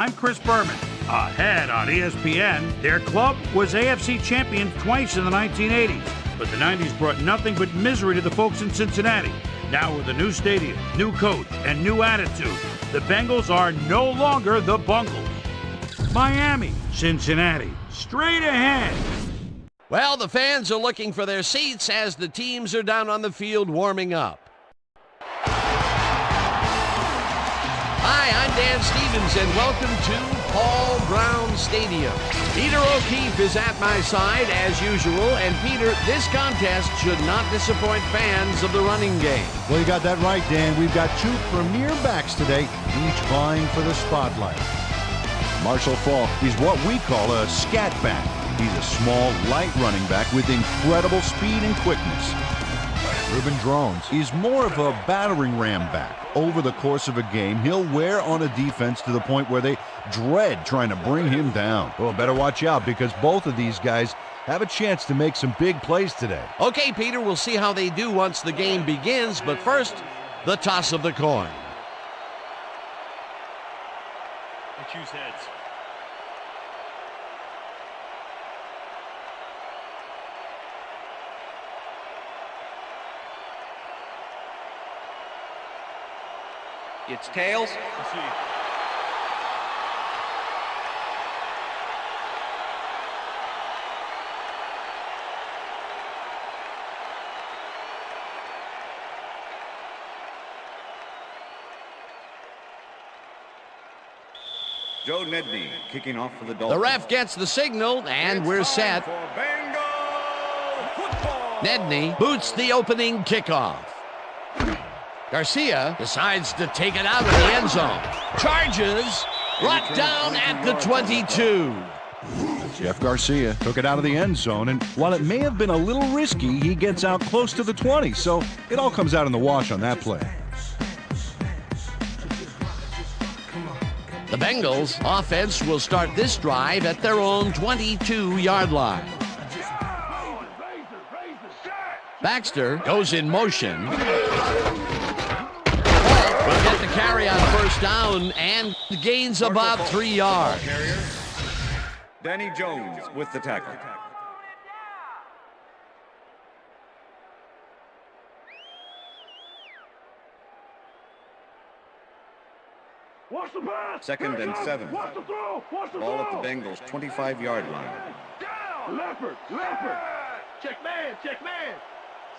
I'm Chris Berman. Ahead on ESPN, their club was AFC champion twice in the 1980s, but the 90s brought nothing but misery to the folks in Cincinnati. Now with a new stadium, new coach, and new attitude, the Bengals are no longer the Bungles. Miami, Cincinnati, straight ahead. Well, the fans are looking for their seats as the teams are down on the field warming up. Hi, I'm Dan Stevens, and welcome to Paul Brown Stadium. Peter O'Keefe is at my side as usual, and Peter, this contest should not disappoint fans of the running game. Well, you got that right, Dan. We've got two premier backs today, each vying for the spotlight. Marshall Faulk is what we call a scat back. He's a small, light running back with incredible speed and quickness. Reuben Drones is more of a battering ram back. Over the course of a game, he'll wear on a defense to the point where they dread trying to bring him down. Well, better watch out because both of these guys have a chance to make some big plays today. Okay, Peter, we'll see how they do once the game begins, but first, the toss of the coin. I choose heads. It's tails. Let's see. Joe Nedney kicking off for the Dolphins. The ref gets the signal, and we're set. Nedney boots the opening kickoff. Garcia decides to take it out of the end zone. Charges, brought down at the 22. Jeff Garcia took it out of the end zone, and while it may have been a little risky, he gets out close to the 20, so it all comes out in the wash on that play. The Bengals offense will start this drive at their own 22-yard line. Baxter goes in motion. Will get the carry on first down and gains about 3 yards. Danny Jones with the tackle. Watch the pass. Second and 7. Watch the throw. Watch the Ball throw. at the Bengals' 25-yard line. Down. Leopard. Check man.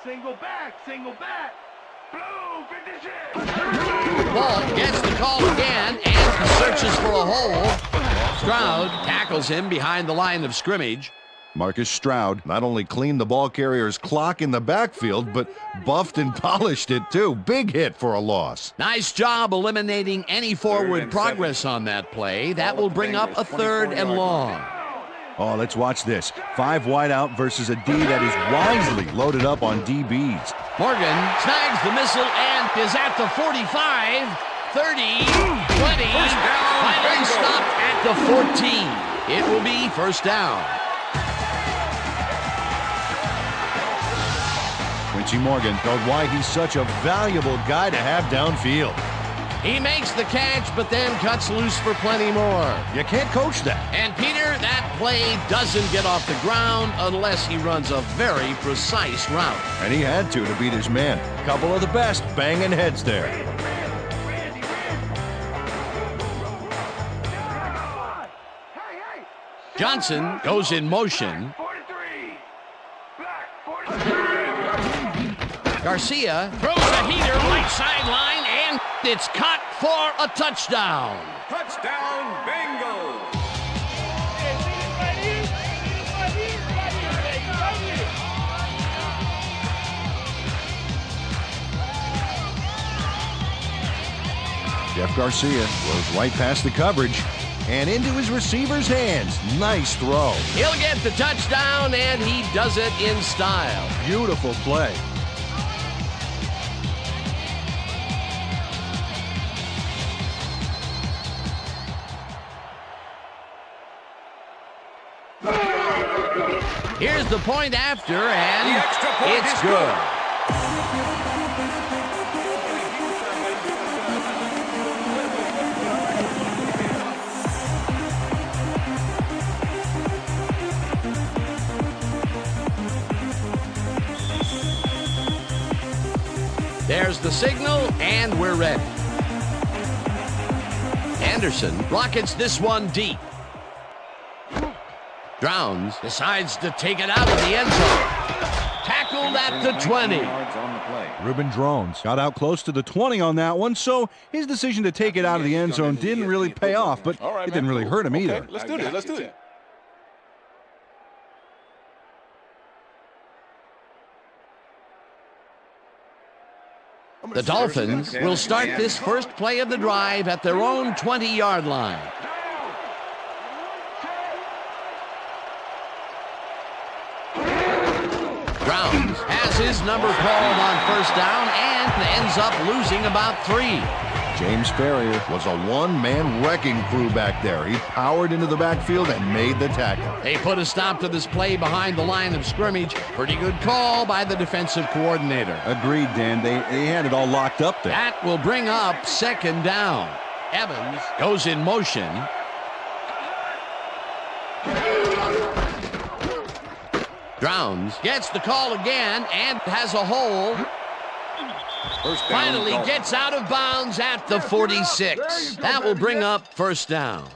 Single back. Blue, finish it. Ball gets the call again and searches for a hole. Stroud tackles him behind the line of scrimmage. Marcus Stroud not only cleaned the ball carrier's clock in the backfield, but buffed and polished it too. Big hit for a loss. Nice job eliminating any forward progress on that play. That will bring up a 3rd and long. Oh, let's watch this. 5 wide out versus a D that is wisely loaded up on DBs. Morgan snags the missile and is at the 45, 30, 20, finally stopped at the 14. It will be first down. Quincy Morgan showed why he's such a valuable guy to have downfield. He makes the catch, but then cuts loose for plenty more. You can't coach that. And Peter, that play doesn't get off the ground unless he runs a very precise route. And he had to beat his man. Couple of the best banging heads there. Johnson goes in motion. 43. Black. 43. Garcia throws a heater right sideline, and it's caught for a touchdown. Touchdown, Bengals! Jeff Garcia goes right past the coverage and into his receiver's hands. Nice throw. He'll get the touchdown, and he does it in style. Beautiful play. Here's the point after, and it's good. There's the signal, and we're ready. Anderson rockets this one deep. Drowns decides to take it out of the end zone. Tackled at the 20. Reuben Drones got out close to the 20 on that one, so his decision to take it out of the end zone didn't really pay off, but it didn't really hurt him either. Let's do this. Let's do it. The Dolphins will start this first play of the drive at their own 20-yard line. Drowns has his number called on first down and ends up losing about 3. James Ferrier was a one-man wrecking crew back there. He powered into the backfield and made the tackle. They put a stop to this play behind the line of scrimmage. Pretty good call by the defensive coordinator. Agreed, Dan. They had it all locked up there. That will bring up second down. Evans goes in motion. Drowns gets the call again and has a hole. Finally gets out of bounds at the 46. That will bring up first down.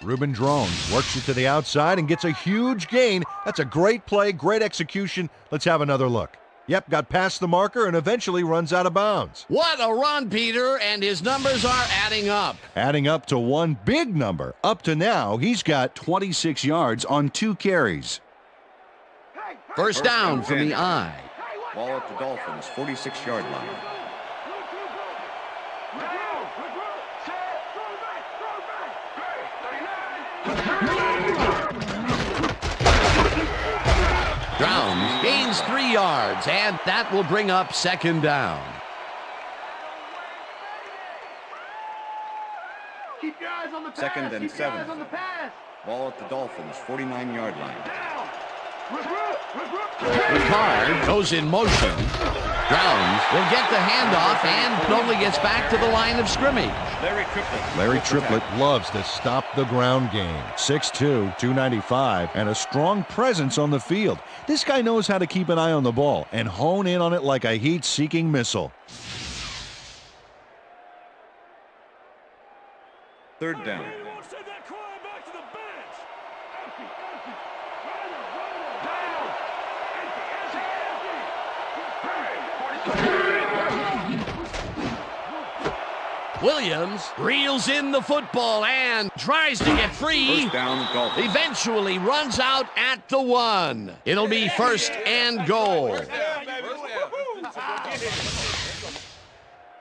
Reuben Drones works it to the outside and gets a huge gain. That's a great play, great execution. Let's have another look. Yep, got past the marker and eventually runs out of bounds. What a run, Peter, and his numbers are adding up. Adding up to one big number. Up to now, he's got 26 yards on 2 carries. First down from the I. Ball at the Dolphins' 46-yard line. Drowns gains 3 yards, and that will bring up second down. Keep your eyes on the pass. Second and Keep your 7. eyes on the pass. Ball at the Dolphins' 49-yard line. Ricard goes in motion. Drowns will get the handoff and only gets back to the line of scrimmage. Larry Triplett loves to stop the ground game. 6'2", 295, and a strong presence on the field. This guy knows how to keep an eye on the ball and hone in on it like a heat-seeking missile. Third down. Williams reels in the football and tries to get free. First down, Dolphins. Eventually runs out at the 1. It'll be first and goal.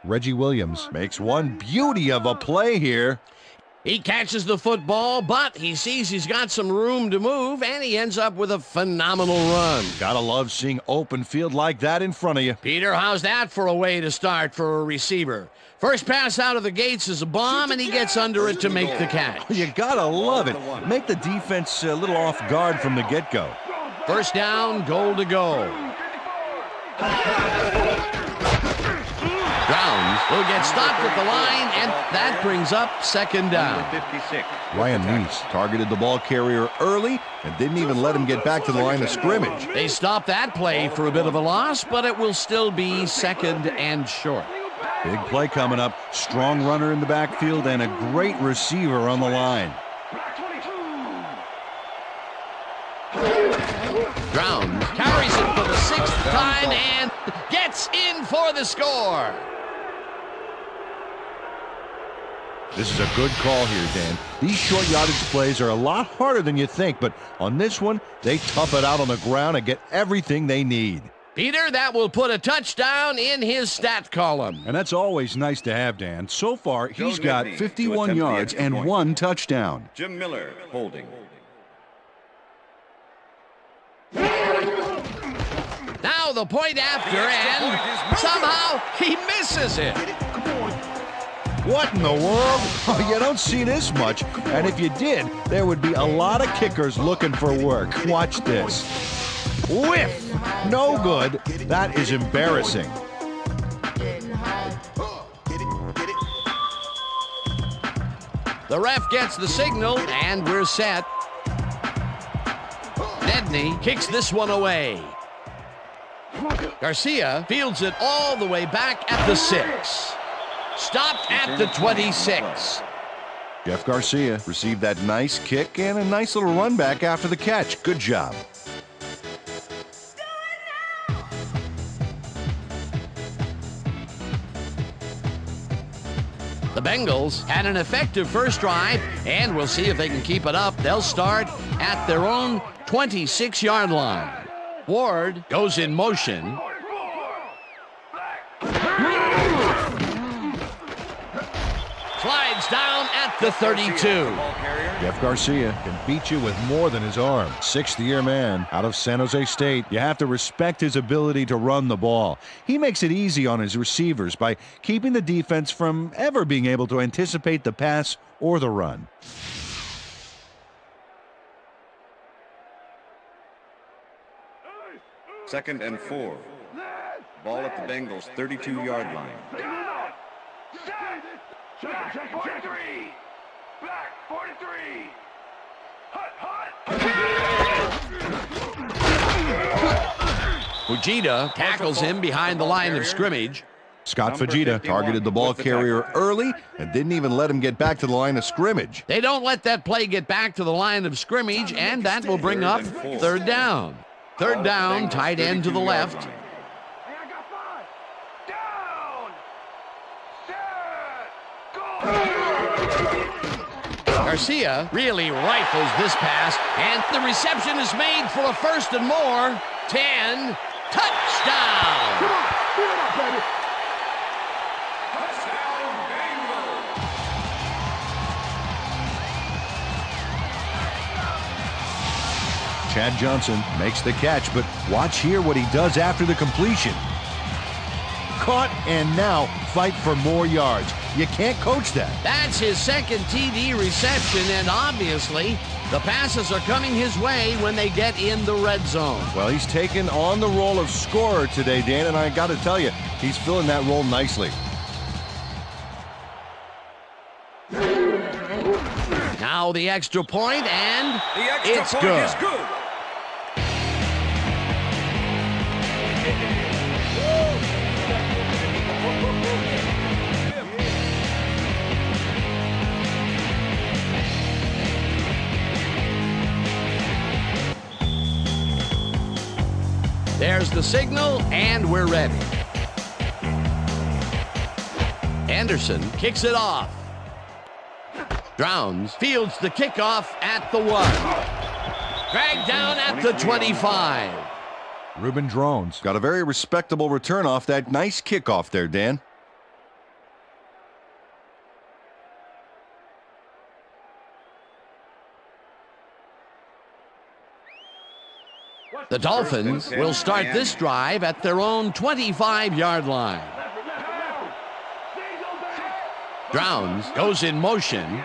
Reggie Williams makes one beauty of a play here. He catches the football, but he sees he's got some room to move, and he ends up with a phenomenal run. Gotta love seeing open field like that in front of you. Peter, how's that for a way to start for a receiver? First pass out of the gates is a bomb, and he gets under it to make the catch. You gotta love it. Make the defense a little off guard from the get-go. First down, goal to go. Drowns will get stopped at the line, and that brings up second down. 56. Ryan Neese targeted the ball carrier early and didn't even let him get back to the line of scrimmage. They stop that play for a bit of a loss, but it will still be second and short. Big play coming up. Strong runner in the backfield and a great receiver on the line. Drowns carries it for the 6th time and gets in for the score. This is a good call here, Dan. These short yardage plays are a lot harder than you think, but on this one, they tough it out on the ground and get everything they need. Peter, that will put a touchdown in his stat column. And that's always nice to have, Dan. So far, he's got Nibney 51 to attempt the yards extra and point. 1 touchdown. Jim Miller holding. Now the point after, and somehow he misses it. What in the world? Oh, you don't see this much. And if you did, there would be a lot of kickers looking for work. Watch this. Whiff! No good. That is embarrassing. The ref gets the signal, and we're set. Nibney kicks this one away. Garcia fields it all the way back at the 6. Stopped at the 26. Jeff Garcia received that nice kick and a nice little run back after the catch. Good job. The Bengals had an effective first drive, and we'll see if they can keep it up. They'll start at their own 26-yard line. Ward goes in motion. Slides down at the 32. Jeff Garcia can beat you with more than his arm. Sixth-year man out of San Jose State. You have to respect his ability to run the ball. He makes it easy on his receivers by keeping the defense from ever being able to anticipate the pass or the run. Second and 4. Ball at the Bengals' 32-yard line. Check 43. Back 43. Hut. Fujita tackles him behind the line of scrimmage. Scott Fujita targeted the ball carrier early and didn't even let him get back to the line of scrimmage. They don't let that play get back to the line of scrimmage, and that will bring up third down. Third down, tight end to the left. Hey, I got 5. Down. Set. Go. Garcia really rifles this pass, and the reception is made for a first and more. 10. Touchdown! Come on. Give it up, baby. Chad Johnson makes the catch, but watch here what he does after the completion. Caught and now fight for more yards. You can't coach that. That's his second TD reception, and obviously the passes are coming his way when they get in the red zone. Well, he's taken on the role of scorer today, Dan, and I got to tell you, he's filling that role nicely. Now the extra point, and it's point good. is good. There's the signal, and we're ready. Anderson kicks it off. Drowns fields the kickoff at the 1. Dragged down at the 25. Ruben Drones got a very respectable return off that nice kickoff there, Dan. The Dolphins will start this drive at their own 25-yard line. Drowns goes in motion.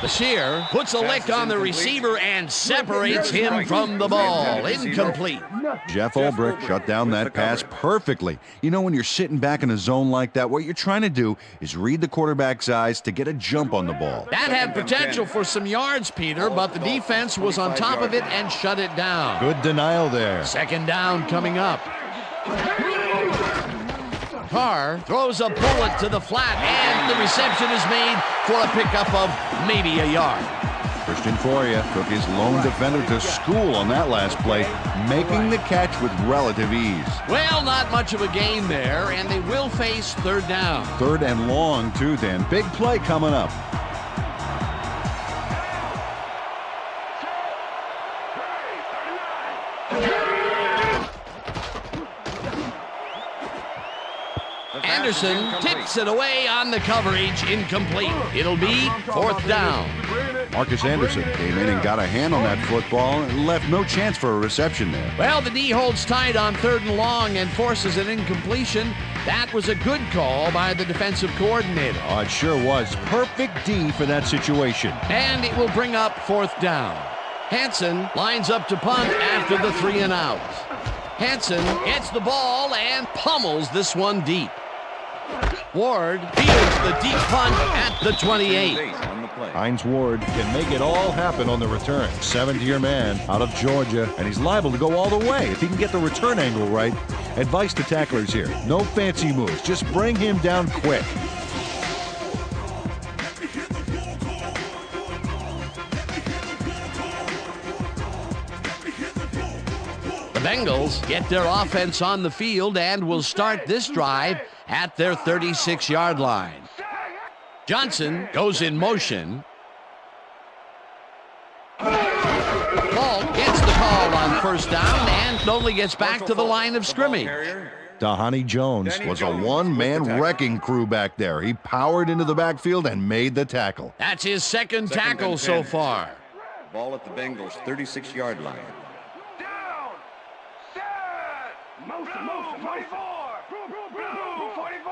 Bashir puts a lick on the receiver and separates him from the ball. Incomplete. Jeff Ulbrich shut down that pass perfectly. You know, when you're sitting back in a zone like that, what you're trying to do is read the quarterback's eyes to get a jump on the ball. That had potential for some yards, Peter, but the defense was on top of it and shut it down. Good denial there. Second down coming up. Carr throws a bullet to the flat, and the reception is made for a pickup of maybe a yard. Christian Foria took his lone defender to school on that last play, making the catch with relative ease. Well, not much of a gain there, and they will face third down. Third and long, too, Dan. Big play coming up. Anderson tips it away on the coverage, incomplete. It'll be fourth down. Marcus Anderson came in and got a hand on that football and left no chance for a reception there. Well, the D holds tight on third and long and forces an incompletion. That was a good call by the defensive coordinator. Oh, it sure was. Perfect D for that situation. And it will bring up fourth down. Hansen lines up to punt after the 3 and out. Hansen gets the ball and pummels this one deep. Ward fields the deep punt at the 28. play. Hines Ward can make it all happen on the return. Seventh-year man out of Georgia, and he's liable to go all the way if he can get the return angle right. Advice to tacklers here: no fancy moves, just bring him down quick. The Bengals get their offense on the field and will start this drive at their 36-yard line. Johnson goes in motion. Ball gets the call on first down and only gets back to the line of scrimmage. Dahani Jones was a one-man wrecking crew back there. He powered into the backfield and made the tackle. That's his second tackle so far. Ball at the Bengals' 36-yard line. Down. Set. Motion. 44. Blue 44.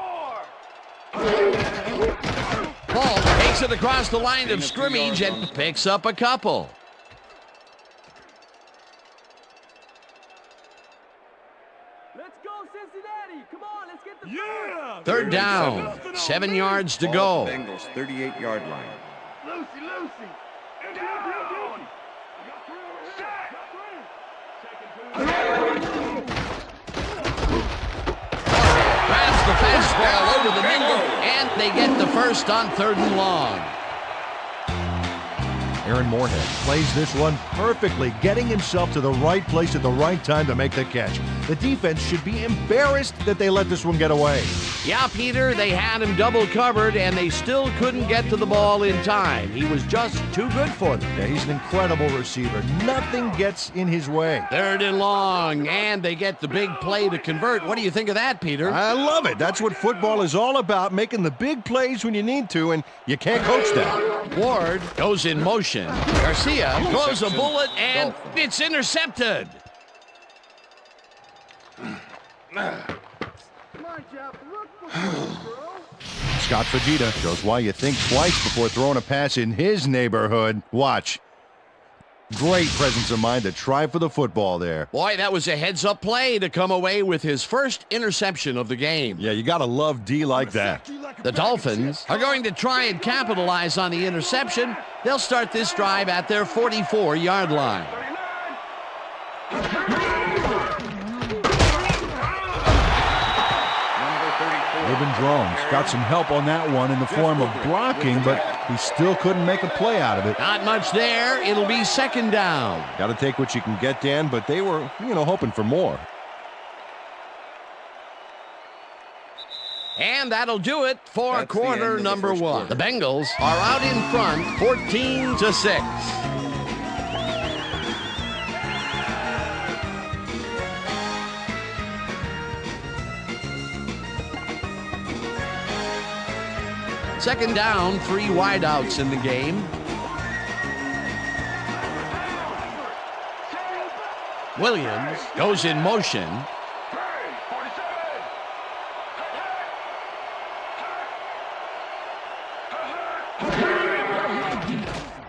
Ball takes it across the line of scrimmage and picks up a couple. Let's go, Cincinnati. Come on, let's get the Third down, 7 yards to Ball go. at the Bengals' 38-yard line. Lucy. Down. Grabs the fastball over the middle, and they get the first on 3rd and long. Aaron Moorhead plays this one perfectly, getting himself to the right place at the right time to make the catch. The defense should be embarrassed that they let this one get away. Yeah, Peter, they had him double covered, and they still couldn't get to the ball in time. He was just too good for them. Yeah, he's an incredible receiver. Nothing gets in his way. 3rd and long, and they get the big play to convert. What do you think of that, Peter? I love it. That's what football is all about, making the big plays when you need to, and you can't coach that. Ward goes in motion. Garcia throws a bullet, and it's intercepted. Scott Fajita shows why you think twice before throwing a pass in his neighborhood. Watch. Great presence of mind to try for the football there. Boy, that was a heads-up play to come away with his first interception of the game. Yeah, you got to love D like that. The Dolphins are going to try and capitalize on the interception. They'll start this drive at their 44-yard line. Ruben Drones got some help on that one in the form of blocking, but he still couldn't make a play out of it. Not much there. It'll be 2nd down. Got to take what you can get, Dan, but they were, hoping for more. And that'll do it for That's the quarter end of the number first 1. quarter. The Bengals are out in front, 14-6. Second down, 3 wideouts in the game. Williams goes in motion.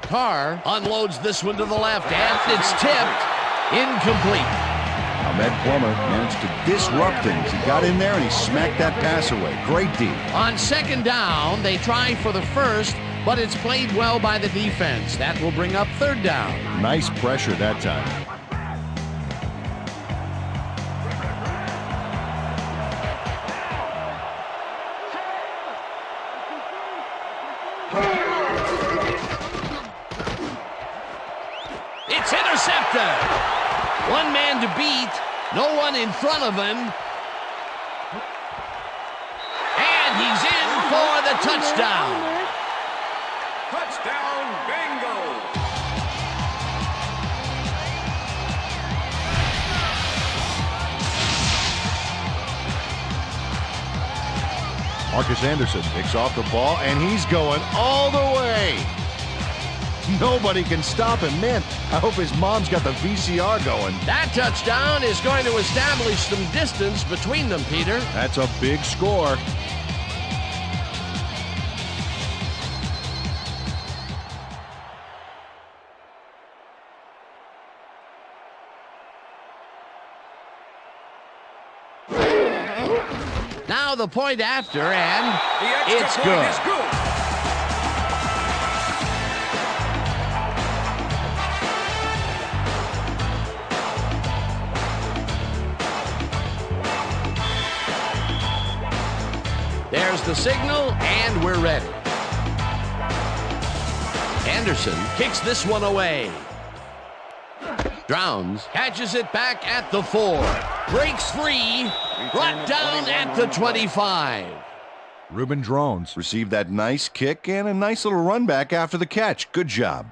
Carr unloads this one to the left, and it's tipped. Incomplete. Ahmed Plummer managed to disrupt things. He got in there and he smacked that pass away. Great D. On 2nd down, they try for the first, but it's played well by the defense. That will bring up 3rd down. Nice pressure that time. It's intercepted. One man to beat, no one in front of him. And he's in for the touchdown. Touchdown, Bengals! Marcus Anderson picks off the ball, and he's going all the way. Nobody can stop him. Man, I hope his mom's got the VCR going. That touchdown is going to establish some distance between them, Peter. That's a big score. Now the point after, and it's good. There's the signal, and we're ready. Anderson kicks this one away. Drowns catches it back at the 4. Breaks free. Brought down at the 25. Reuben Drones received that nice kick and a nice little run back after the catch. Good job.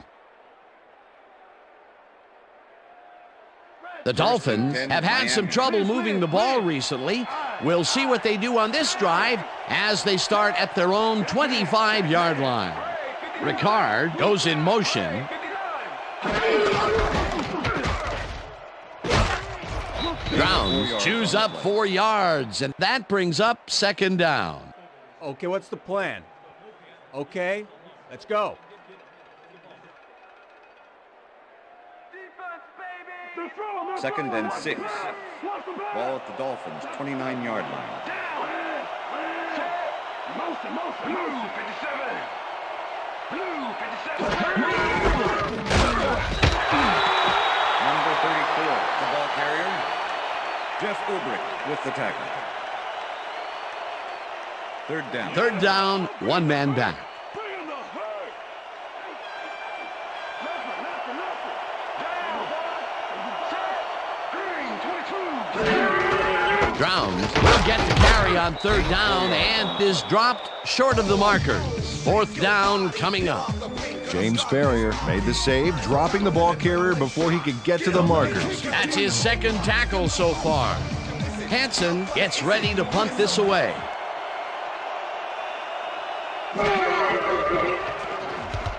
The Dolphins have had some trouble moving the ball recently. We'll see what they do on this drive as they start at their own 25-yard line. Ricard goes in motion. Drowns chews up 4 yards, and that brings up 2nd down. Okay, what's the plan? Okay, let's go. Second and 6. Ball at the Dolphins, 29-yard line. Blue 57. Blue 57. Number 34, the ball carrier. Jeff Ulbrich with the tackle. 3rd down. 3rd down, 1 man back. Drowns will get the carry on 3rd down and is dropped short of the markers. 4th down coming up. James Ferrier made the save, dropping the ball carrier before he could get to the markers. That's his 2nd tackle so far. Hansen gets ready to punt this away.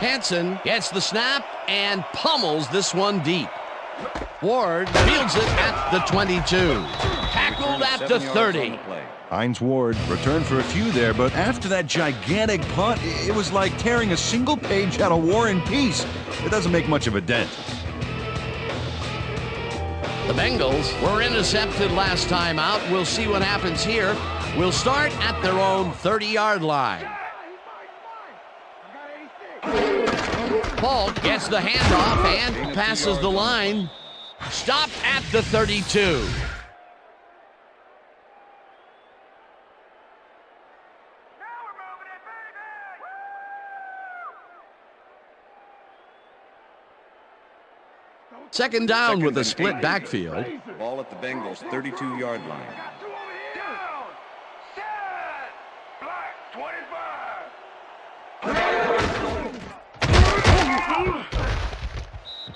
Hansen gets the snap and pummels this one deep. Ward fields it at the 22. Tackled at the 30. Hines Ward returned for a few there, but after that gigantic punt, it was like tearing a single page out of War and Peace. It doesn't make much of a dent. The Bengals were intercepted last time out. We'll see what happens here. We'll start at their own 30-yard line. Falk gets the handoff and passes the line. Stopped at the 32. Second down with a split backfield. Ball at the Bengals, 32-yard line. Down. Set. Black 25.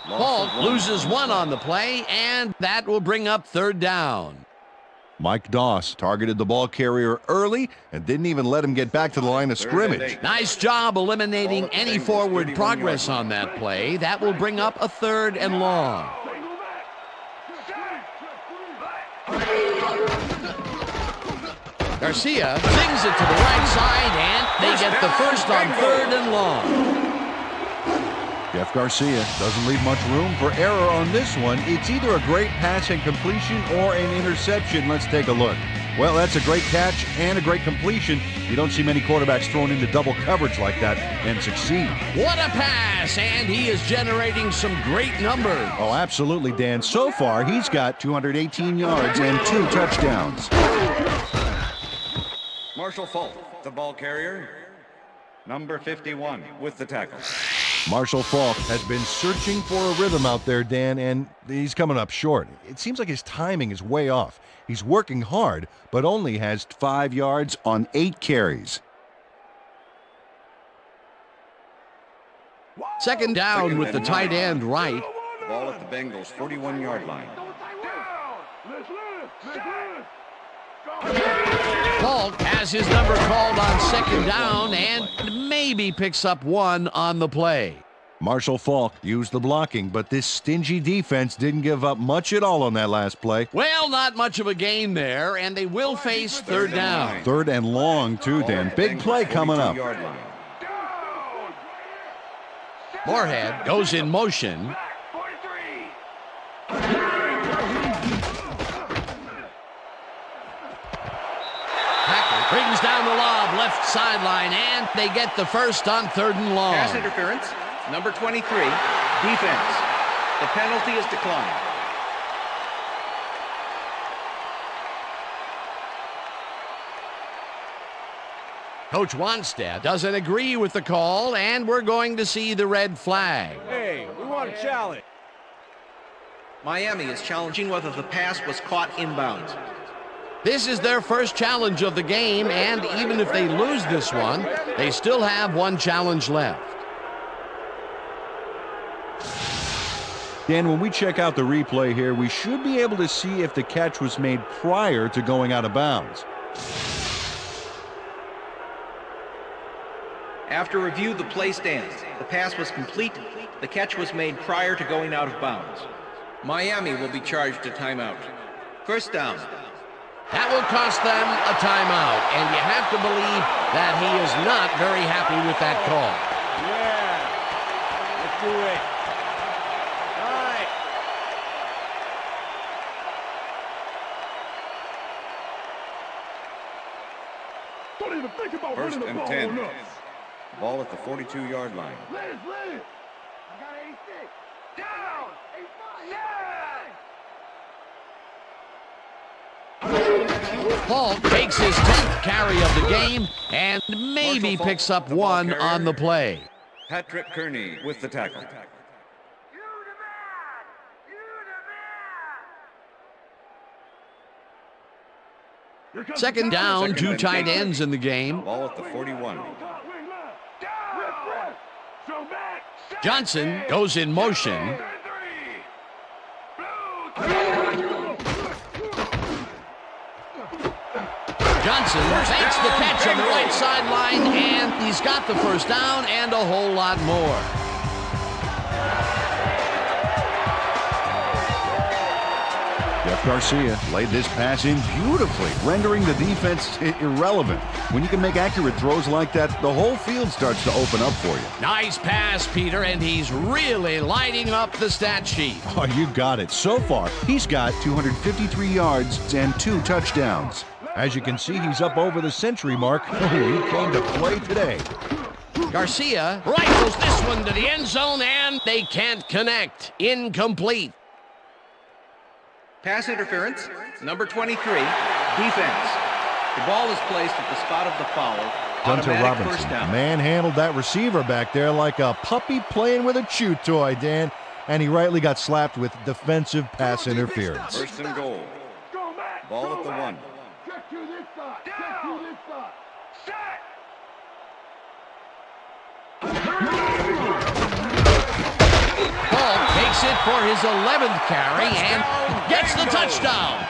Falk loses 1 on the play, and that will bring up 3rd down. Mike Doss targeted the ball carrier early and didn't even let him get back to the line of scrimmage. Nice job eliminating any forward progress on that play. That will bring up a 3rd and long. Garcia sings it to the right side, and they get the first on 3rd and long. Jeff Garcia doesn't leave much room for error on this one. It's either a great pass and completion or an interception. Let's take a look. Well, that's a great catch and a great completion. You don't see many quarterbacks thrown into double coverage like that and succeed. What a pass, and he is generating some great numbers. Oh, absolutely, Dan. So far, he's got 218 yards and 2 touchdowns. Marshall Falk, the ball carrier. Number 51 with the tackle. Marshall Falk has been searching for a rhythm out there, Dan, and he's coming up short. It seems like his timing is way off. He's working hard, but only has 5 yards on 8 carries. Second down with the tight end right. Ball at the Bengals, 41-yard line. Falk has his number called on 2nd down and maybe picks up 1 on the play. Marshall Falk used the blocking, but this stingy defense didn't give up much at all on that last play. Well, not much of a gain there, and they will face 3rd down. 3rd and long, too, Dan. Big play coming up. Moorhead goes in motion. Hackett brings down the lob left sideline, and they get the first on 3rd and long. Pass interference, number 23, defense. The penalty is declined. Coach Wanstead doesn't agree with the call, and we're going to see the red flag. Hey, we want a challenge. Miami is challenging whether the pass was caught inbounds. This is their first challenge of the game, and even if they lose this one, they still have one challenge left. Dan, when we check out the replay here, we should be able to see if the catch was made prior to going out of bounds. After review, the play stands. The pass was complete. The catch was made prior to going out of bounds. Miami will be charged a timeout. First down. That will cost them a timeout, and you have to believe that he is not very happy with that call. Yeah. Let's do it. All right. Don't even think about First running the and ball 10. on us. Ball at the 42-yard line. Liz. I got 86. Down. 85. Paul takes his 10th carry of the game and maybe Marshall picks Faulk, up the ball one carrier. on the play. Patrick Kearney with the tackle. You the man. Here comes Second the down, Second two and tight 10. ends in the game. Ball at the 41. Down. Show back. Johnson goes in motion. Johnson makes the catch on the right sideline, and he's got the first down and a whole lot more. Jeff Garcia laid this pass in beautifully, rendering the defense irrelevant. When you can make accurate throws like that, the whole field starts to open up for you. Nice pass, Peter, and he's really lighting up the stat sheet. Oh, you got it. So far, he's got 253 yards and 2 touchdowns. As you can see, he's up over the century mark. Oh, he came to play today. Garcia rifles this one to the end zone, and they can't connect. Incomplete. Pass interference, number 23, defense. The ball is placed at the spot of the foul. Hunter Automatic first Robinson down. manhandled that receiver back there like a puppy playing with a chew toy, Dan. And he rightly got slapped with defensive pass interference. First and goal. Go back. Ball at the 1. Check to this side. Check to this side. Set. Paul takes it for his 11th carry and gets the touchdown.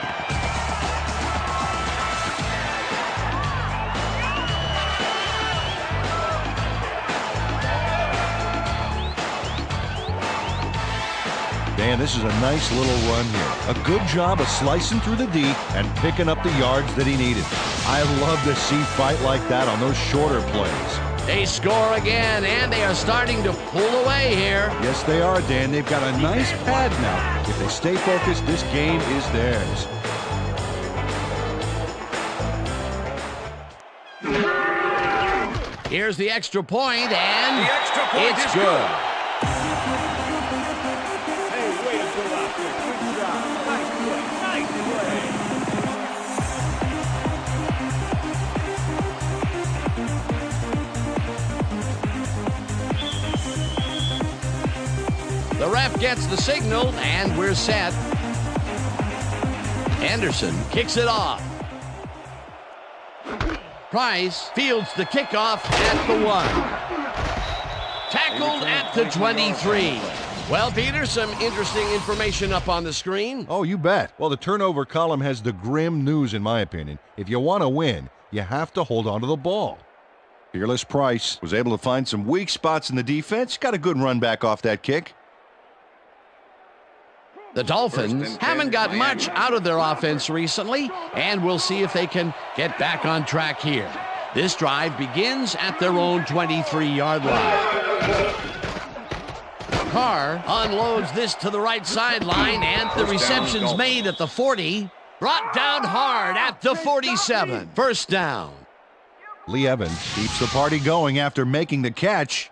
Dan, this is a nice little run here. A good job of slicing through the D and picking up the yards that he needed. I love to see fight like that on those shorter plays. They score again, and they are starting to pull away here. Yes, they are, Dan. They've got a nice pad now. If they stay focused, this game is theirs. Here's the extra point, and The extra point it's is good. Hey, way to go out there. Good job. Nice play. Nice play. The ref gets the signal, and we're set. Anderson kicks it off. Price fields the kickoff at the 1. Tackled at the 23. Well, Peter, some interesting information up on the screen. Oh, you bet. Well, the turnover column has the grim news, in my opinion. If you want to win, you have to hold on to the ball. Fearless Price was able to find some weak spots in the defense. Got a good run back off that kick. The Dolphins haven't got much out of their offense recently, and we'll see if they can get back on track here. This drive begins at their own 23-yard line. Carr unloads this to the right sideline, and the reception's made at the 40. Brought down hard at the 47. First down. Lee Evans keeps the party going after making the catch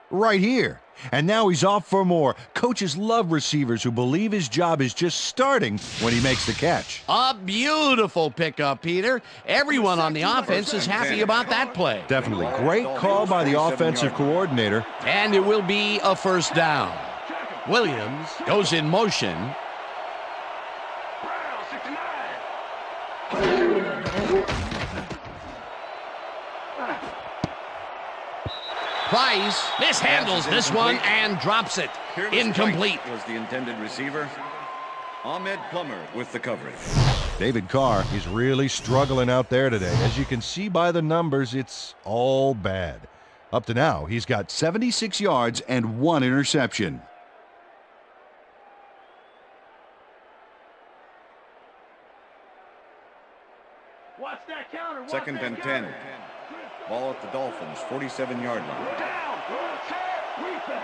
right here. And now he's off for more. Coaches love receivers who believe his job is just starting when he makes the catch. A beautiful pickup, Peter. Everyone on the offense is happy about that play. Definitely. Great call by the offensive coordinator. And it will be a first down. Williams goes in motion. Price mishandles this one and drops it. Incomplete. Was the intended receiver. Ahmed Plummer with the coverage. David Carr is really struggling out there today. As you can see by the numbers, it's all bad. Up to now, he's got 76 yards and 1 interception. Watch that counter. Watch Second that and counter. 10. Ball at the Dolphins, 47-yard line. Down. Reset.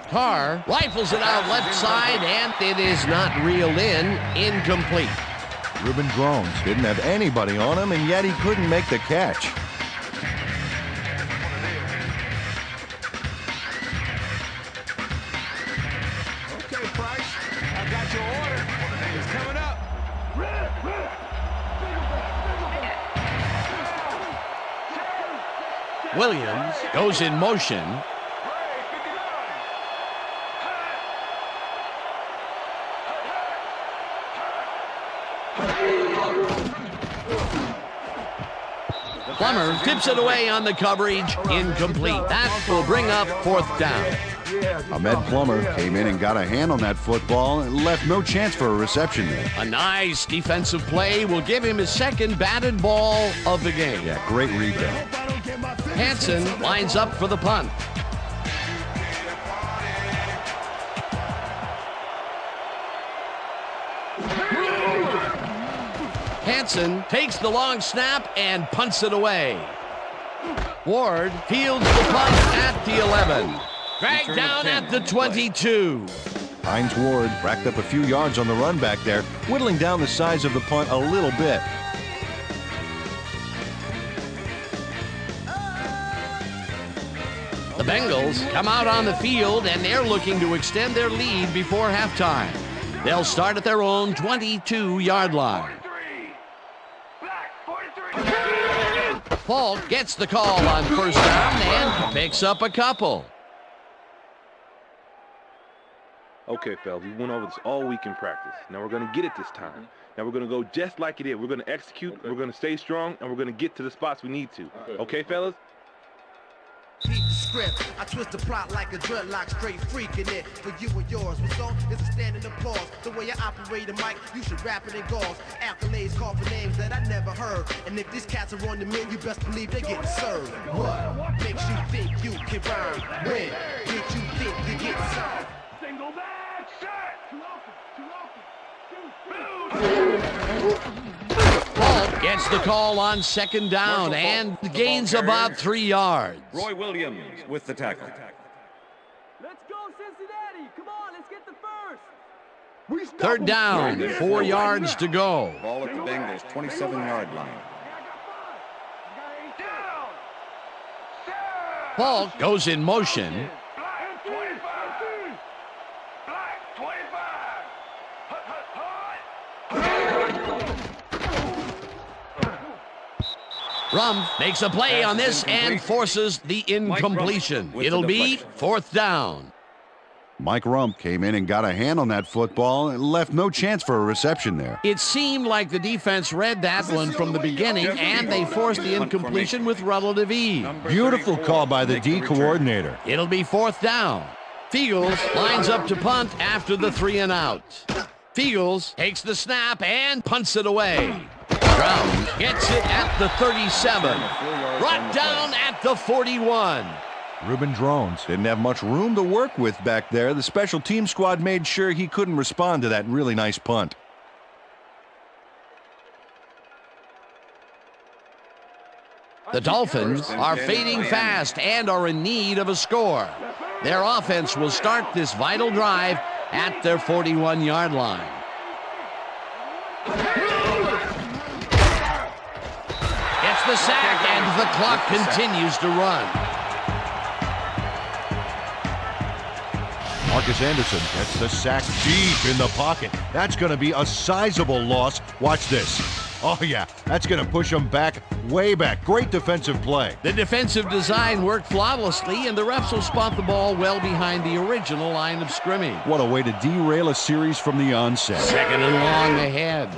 Carr rifles it out left side, and it is not reeled in. Incomplete. Reuben Drones didn't have anybody on him, and yet he couldn't make the catch. Okay, Price. I got your order. It's coming up. Williams goes in motion. Plummer tips it away on the coverage. Incomplete. That will bring up fourth down. Ahmed Plummer came in and got a hand on that football and left no chance for a reception there. A nice defensive play will give him his second batted ball of the game. Yeah, great read there. Hansen lines up for the punt. Hansen takes the long snap and punts it away. Ward fields the punt at the 11. Dragged down at the 22. Hines Ward racked up a few yards on the run back there, whittling down the size of the punt a little bit. The Bengals come out on the field, and they're looking to extend their lead before halftime. They'll start at their own 22-yard line. Falk gets the call on first down and picks up a couple. Okay, fellas, we went over this all week in practice. Now we're going to get it this time. Now we're going to go just like it is. We're going to execute, we're going to stay strong, and we're going to get to the spots we need to. Okay, fellas? Keep the script. I twist the plot like a dreadlock, straight freaking it. For you and yours, what's on is a standing applause. The way I operate a mic, you should rap it in gauze. Accolades call for names that I never heard. And if these cats are on the menu, best believe they're getting served. What makes you think you can rhyme? When did you think you get signed? Single back. Shot. Falk gets the call on second down and gains about 3 yards. Roy Williams with the tackle. Let's go, Cincinnati. Come on, let's get the first. Third down, 4 yards to go. Ball at the Bengals, 27-yard line. Falk goes in motion. Rumph makes a play on this and forces the incompletion. It'll be fourth down. Mike Rumph came in and got a hand on that football and left no chance for a reception there. It seemed like the defense read that one from the beginning, and they forced the incompletion with relative ease. Beautiful call by the D coordinator. It'll be fourth down. Fields lines up to punt after the 3-and-out. Fields takes the snap and punts it away. Brown gets it at the 37. Brought down at the 41. Reuben Drones didn't have much room to work with back there. The special team squad made sure he couldn't respond to that really nice punt. The Dolphins are fading fast and are in need of a score. Their offense will start this vital drive at their 41-yard line. Gets the sack, and the clock continues to run. Marcus Anderson gets the sack deep in the pocket. That's going to be a sizable loss. Watch this. Oh, yeah, that's going to push him back, way back. Great defensive play. The defensive design worked flawlessly, and the refs will spot the ball well behind the original line of scrimmage. What a way to derail a series from the onset. Second and long ahead.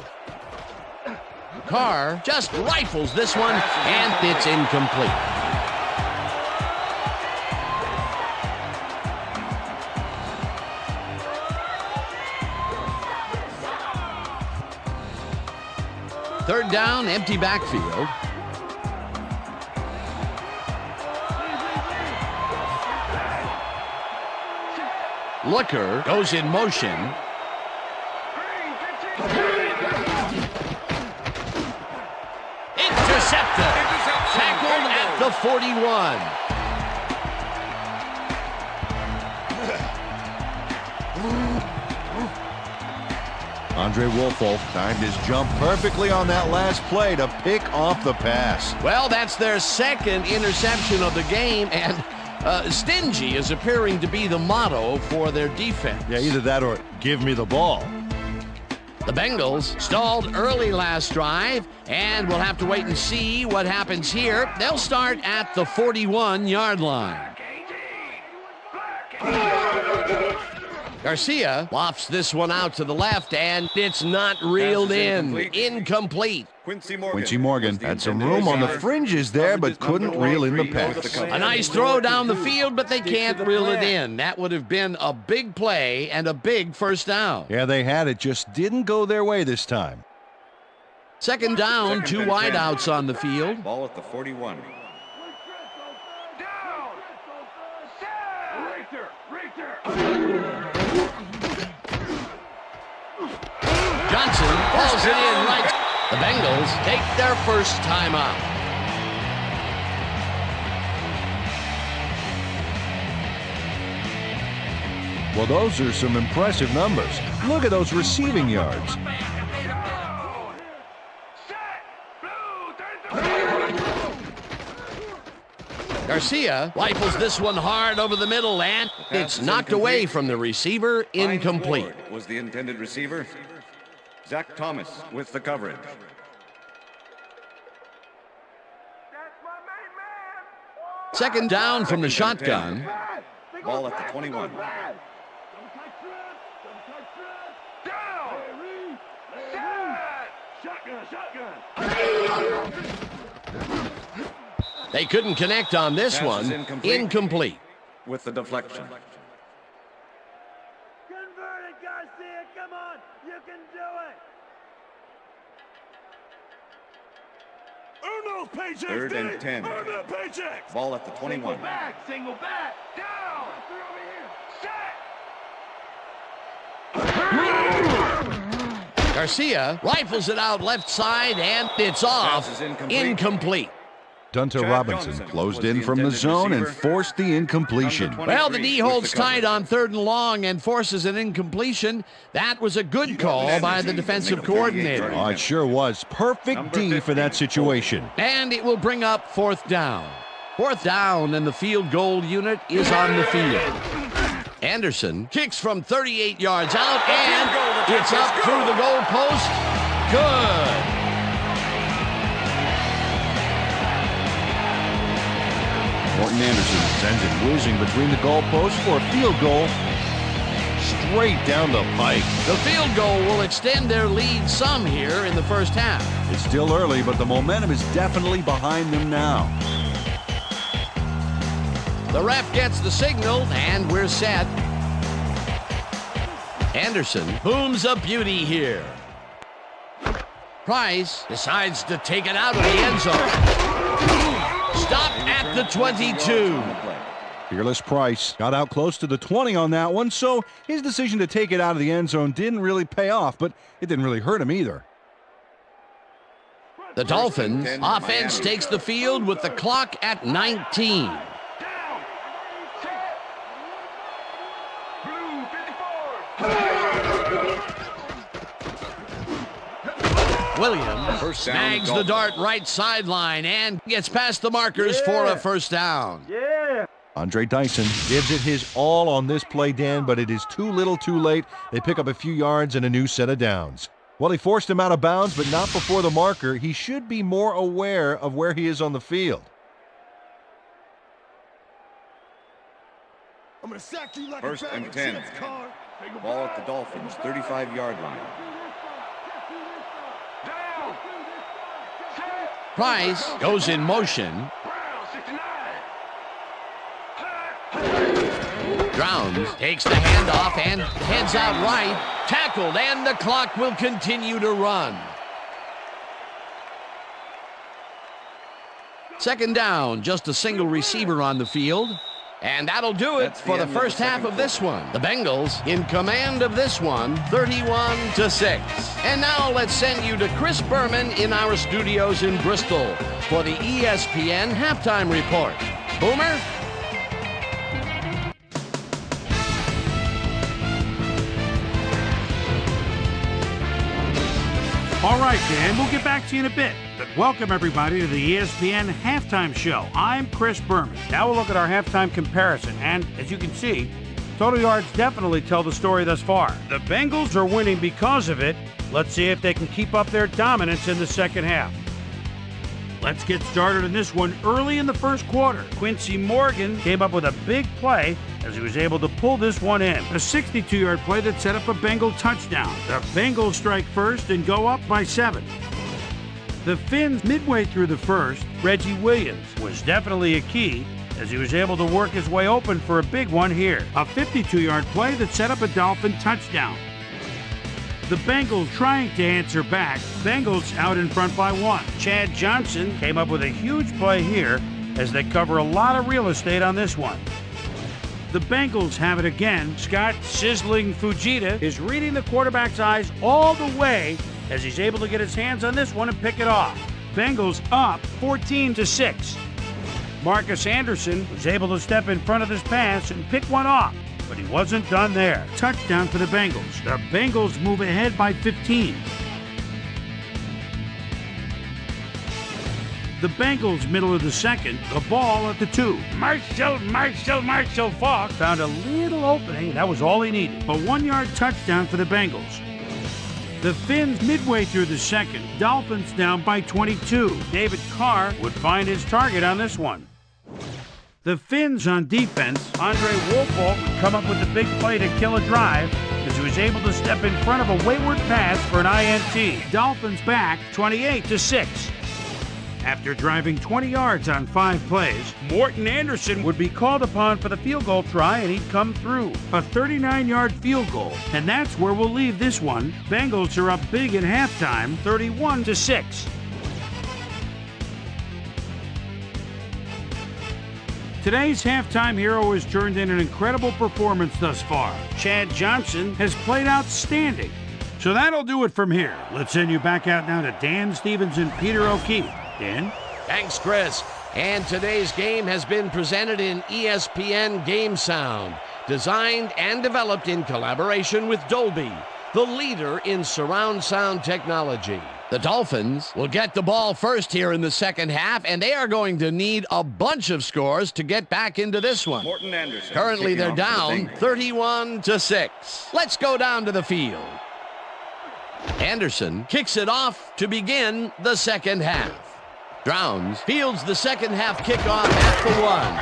Carr just rifles this one, and it's incomplete. Third down, empty backfield. Looker goes in motion. Intercepted. Tackled at the 41. Andre Wolfolk timed his jump perfectly on that last play to pick off the pass. Well, that's their second interception of the game, and stingy is appearing to be the motto for their defense. Yeah, either that or give me the ball. The Bengals stalled early last drive, and we'll have to wait and see what happens here. They'll start at the 41-yard line. Garcia lofts this one out to the left, and it's not reeled in. Incomplete. Quincy Morgan had some room on the fringes there, but couldn't reel in the pass. A nice throw down the field, but they can't reel it in. That would have been a big play and a big first down. Yeah, they had it, just didn't go their way this time. Second down, two wideouts on the field. Ball at the 41. Johnson hauls it in right. The Bengals take their first timeout. Well, those are some impressive numbers. Look at those receiving yards. Garcia rifles this one hard over the middle, and it's knocked away from the receiver. Incomplete. Was the intended receiver. Zach Thomas with the coverage. Second down from the shotgun. Ball at the 21. They couldn't connect on this one. Incomplete. With the deflection. Convert it, Garcia. Come on. You can do it. Earn those paychecks, Third and 10. Earn the paychecks. Ball at the 21. Single back. Down. Garcia rifles it out left side, and it's off. Incomplete. Dunta Robinson closed in from the zone and forced the incompletion. Well, the D holds tight on third and long and forces an incompletion. That was a good call by the defensive coordinator. Oh, it sure was. Perfect D for that situation. And it will bring up fourth down. Fourth down, and the field goal unit is on the field. Anderson kicks from 38 yards out, and it's up through the goal post. Good. Morton Anderson sends it whizzing between the goalposts for a field goal straight down the pike. The field goal will extend their lead some here in the first half. It's still early, but the momentum is definitely behind them now. The ref gets the signal, and we're set. Anderson booms a beauty here. Price decides to take it out of the end zone. Stop at the 22. Fearless Price got out close to the 20 on that one, so his decision to take it out of the end zone didn't really pay off, but it didn't really hurt him either. The Dolphins offense takes the field with the clock at 19. Williams First down, snags the Dolphins. dart right sideline and gets past the markers for a first down. Yeah. Andre Dyson gives it his all on this play, Dan, but it is too little too late. They pick up a few yards and a new set of downs. Well, he forced him out of bounds, but not before the marker. He should be more aware of where he is on the field. I'm gonna sack you like First and 10. Ball at the Dolphins, 35-yard line. Price goes in motion. Drowns takes the handoff and heads out right. Tackled, and the clock will continue to run. Second down, just a single receiver on the field. And that'll do it for the first half of this one. The Bengals in command of this one, 31-6. And now let's send you to Chris Berman in our studios in Bristol for the ESPN Halftime Report. Boomer? All right, Dan, we'll get back to you in a bit. But welcome, everybody, to the ESPN Halftime Show. I'm Chris Berman. Now we'll look at our halftime comparison. And as you can see, total yards definitely tell the story thus far. The Bengals are winning because of it. Let's see if they can keep up their dominance in the second half. Let's get started in this one early in the first quarter. Quincy Morgan came up with a big play as he was able to pull this one in. A 62-yard play that set up a Bengal touchdown. The Bengals strike first and go up by 7. The Finns midway through the first, Reggie Williams was definitely a key as he was able to work his way open for a big one here. A 52-yard play that set up a Dolphin touchdown. The Bengals trying to answer back. Bengals out in front by 1. Chad Johnson came up with a huge play here as they cover a lot of real estate on this one. The Bengals have it again. Scott Sizzling Fujita is reading the quarterback's eyes all the way as he's able to get his hands on this one and pick it off. Bengals up 14-6. Marcus Anderson was able to step in front of this pass and pick one off, but he wasn't done there. Touchdown for the Bengals. The Bengals move ahead by 15. The Bengals middle of the second, the ball at the 2. Marshall Falk found a little opening. That was all he needed. A 1-yard touchdown for the Bengals. The Finns midway through the second, Dolphins down by 22. David Carr would find his target on this one. The Finns on defense, Andre Wolfall would come up with a big play to kill a drive as he was able to step in front of a wayward pass for an INT. Dolphins back 28-6. After driving 20 yards on 5 plays, Morton Anderson would be called upon for the field goal try, and he'd come through. A 39-yard field goal, and that's where we'll leave this one. Bengals are up big at halftime, 31-6. Today's halftime hero has turned in an incredible performance thus far. Chad Johnson has played outstanding. So that'll do it from here. Let's send you back out now to Dan Stevens and Peter O'Keefe. Dan? Thanks, Chris. And today's game has been presented in ESPN Game Sound, designed and developed in collaboration with Dolby, the leader in surround sound technology. The Dolphins will get the ball first here in the second half, and they are going to need a bunch of scores to get back into this one. Morton Anderson. Currently, they're down 31-6. Let's go down to the field. Anderson kicks it off to begin the second half. Drowns fields the second half kickoff at the 1.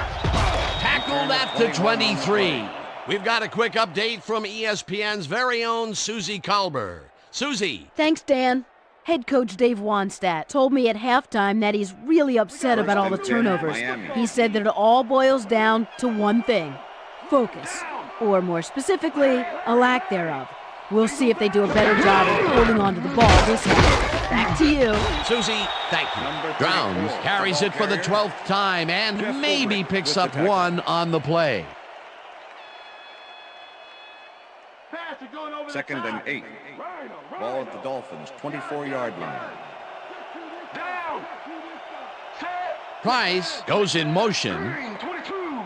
Tackled at the 23. We've got a quick update from ESPN's very own Susie Kalber. Susie. Thanks, Dan. Head coach Dave Wannstedt told me at halftime that he's really upset about all the turnovers. He said that it all boils down to one thing: focus, or more specifically, a lack thereof. We'll see if they do a better job of holding on to the ball this half. Back to you. Susie, thank you. Drowns carries it for the 12th time and maybe picks up one on the play. Second and 8. Ball at the Dolphins, 24-yard line. Price goes in motion. Green 22.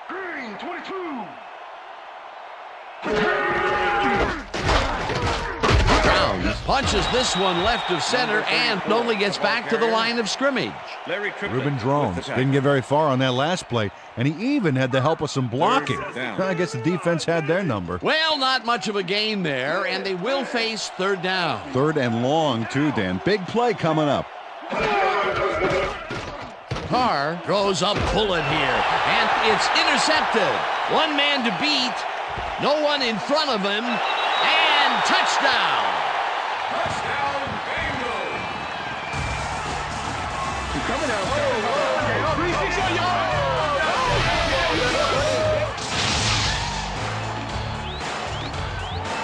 Green 22. Drowns punches this one left of center and only gets back to the line of scrimmage. Reuben Drones didn't get very far on that last play, and he even had the help of some blocking. I guess the defense had their number. Well, not much of a gain there, and they will face third down. Third and long, too, Dan. Big play coming up. Carr throws a bullet here, and it's intercepted. One man to beat, no one in front of him, and touchdown. Touchdown, Bengals. You're coming out.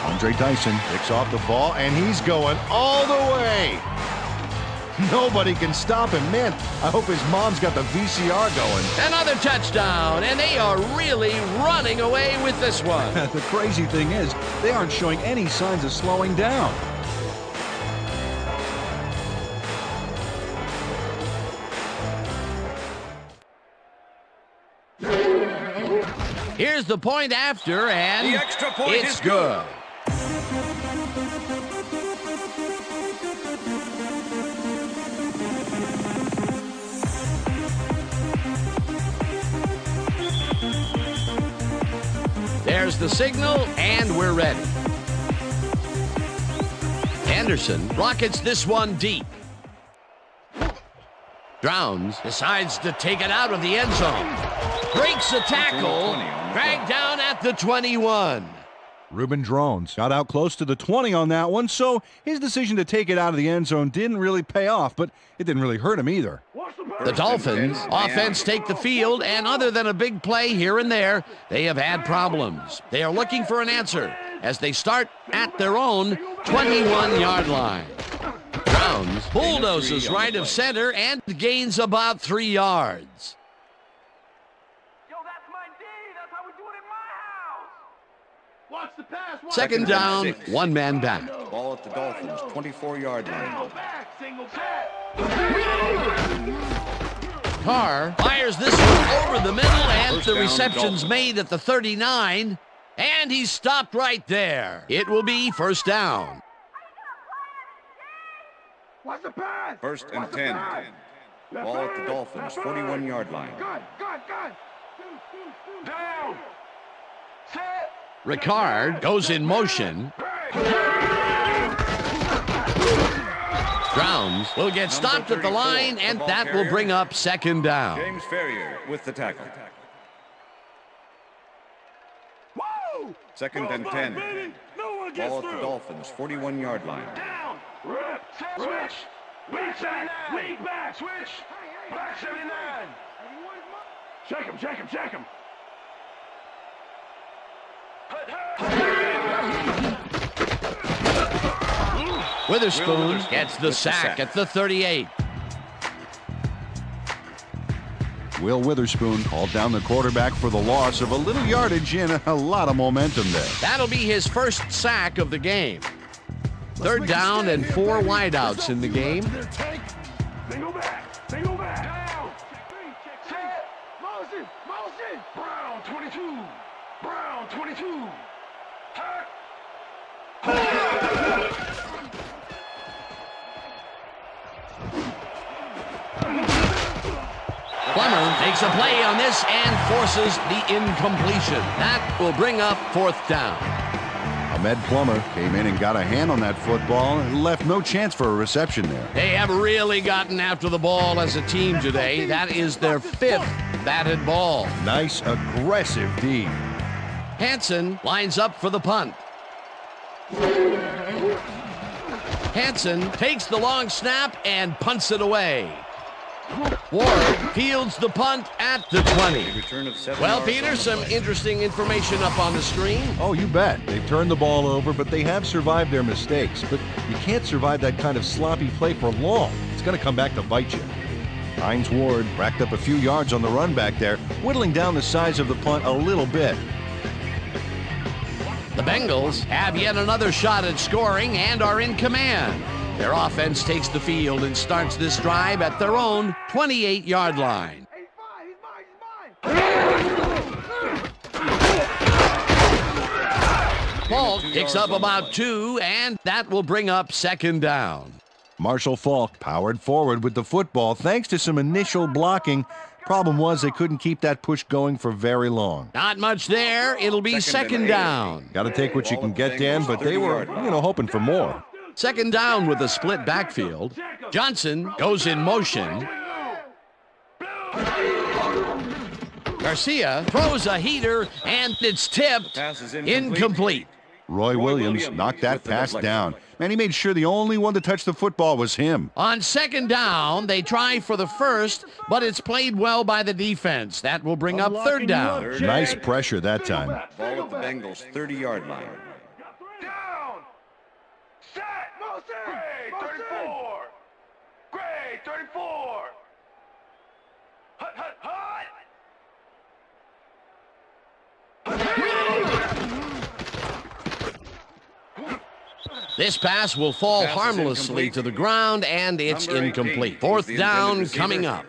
Andre Dyson picks off the ball, and he's going all the way. Nobody can stop him. Man, I hope his mom's got the VCR going. Another touchdown, and they are really running away with this one. The crazy thing is, they aren't showing any signs of slowing down. Here's the point after, and The extra point it's is good. There's the signal, and we're ready. Anderson rockets this one deep. Drowns decides to take it out of the end zone. Breaks a tackle, dragged down at the 21. Reuben Drones got out close to the 20 on that one, so his decision to take it out of the end zone didn't really pay off, but it didn't really hurt him either. The Dolphins offense take the field, and other than a big play here and there, they have had problems. They are looking for an answer as they start at their own 21-yard line. Browns bulldozes right of center and gains about 3 yards. Yo, that's my D. That's how we do it in my house. Watch the pass. Second down, one man back. Ball at the Dolphins, 24-yard line. Single back. Single back. Carr fires this one over the middle, and the reception's made at the 39, and he's stopped right there. It will be first down. Watch the pass. First and 10. Ball at the Dolphins, 41-yard line. Gun. Down. Set. Ricard goes in motion. Browns will get stopped at the line, and that will bring up second down. James Ferrier with the tackle. Whoa. Second and 10. No one gets Ball at the through. Dolphins, 41-yard line. Down. Rip. Switch. Weak back. Weak back. Switch. Back 79. Check him. Witherspoon gets the sack at the 38. Will Witherspoon called down the quarterback for the loss of a little yardage and a lot of momentum there. That'll be his first sack of the game. Third down and 4 wideouts in the game. Single back. Down. Set. Motion. Brown 22. Brown 22. Tack. Plummer takes a play on this and forces the incompletion. That will bring up fourth down. Ahmed Plummer came in and got a hand on that football and left no chance for a reception there. They have really gotten after the ball as a team today. That is their 5th batted ball. Nice, aggressive D. Hansen lines up for the punt. Hansen takes the long snap and punts it away. Ward fields the punt at the 20. Return of 7 Well, yards Peter, on the some play. interesting information up on the screen. Oh, you bet. They've turned the ball over, but they have survived their mistakes. But you can't survive that kind of sloppy play for long. It's going to come back to bite you. Hines Ward racked up a few yards on the run back there, whittling down the size of the punt a little bit. The Bengals have yet another shot at scoring and are in command. Their offense takes the field and starts this drive at their own 28-yard line. He's mine. Falk picks up about 2, and that will bring up second down. Marshall Falk powered forward with the football thanks to some initial blocking. Problem was they couldn't keep that push going for very long. Not much there. It'll be second down. Got to take what you can get, Dan, but they were, hoping for more. Second down with a split backfield. Johnson goes in motion. Garcia throws a heater, and it's tipped. Incomplete. Roy Williams knocked that pass down. Man, he made sure the only one to touch the football was him. On second down, they try for the first, but it's played well by the defense. That will bring up third down. Nice pressure that time. Ball at the Bengals' 30-yard line. Down. Set. Great. 34. Great. 34. Hut, hut, hut. This pass will fall harmlessly to the ground, and it's incomplete. Fourth down coming up.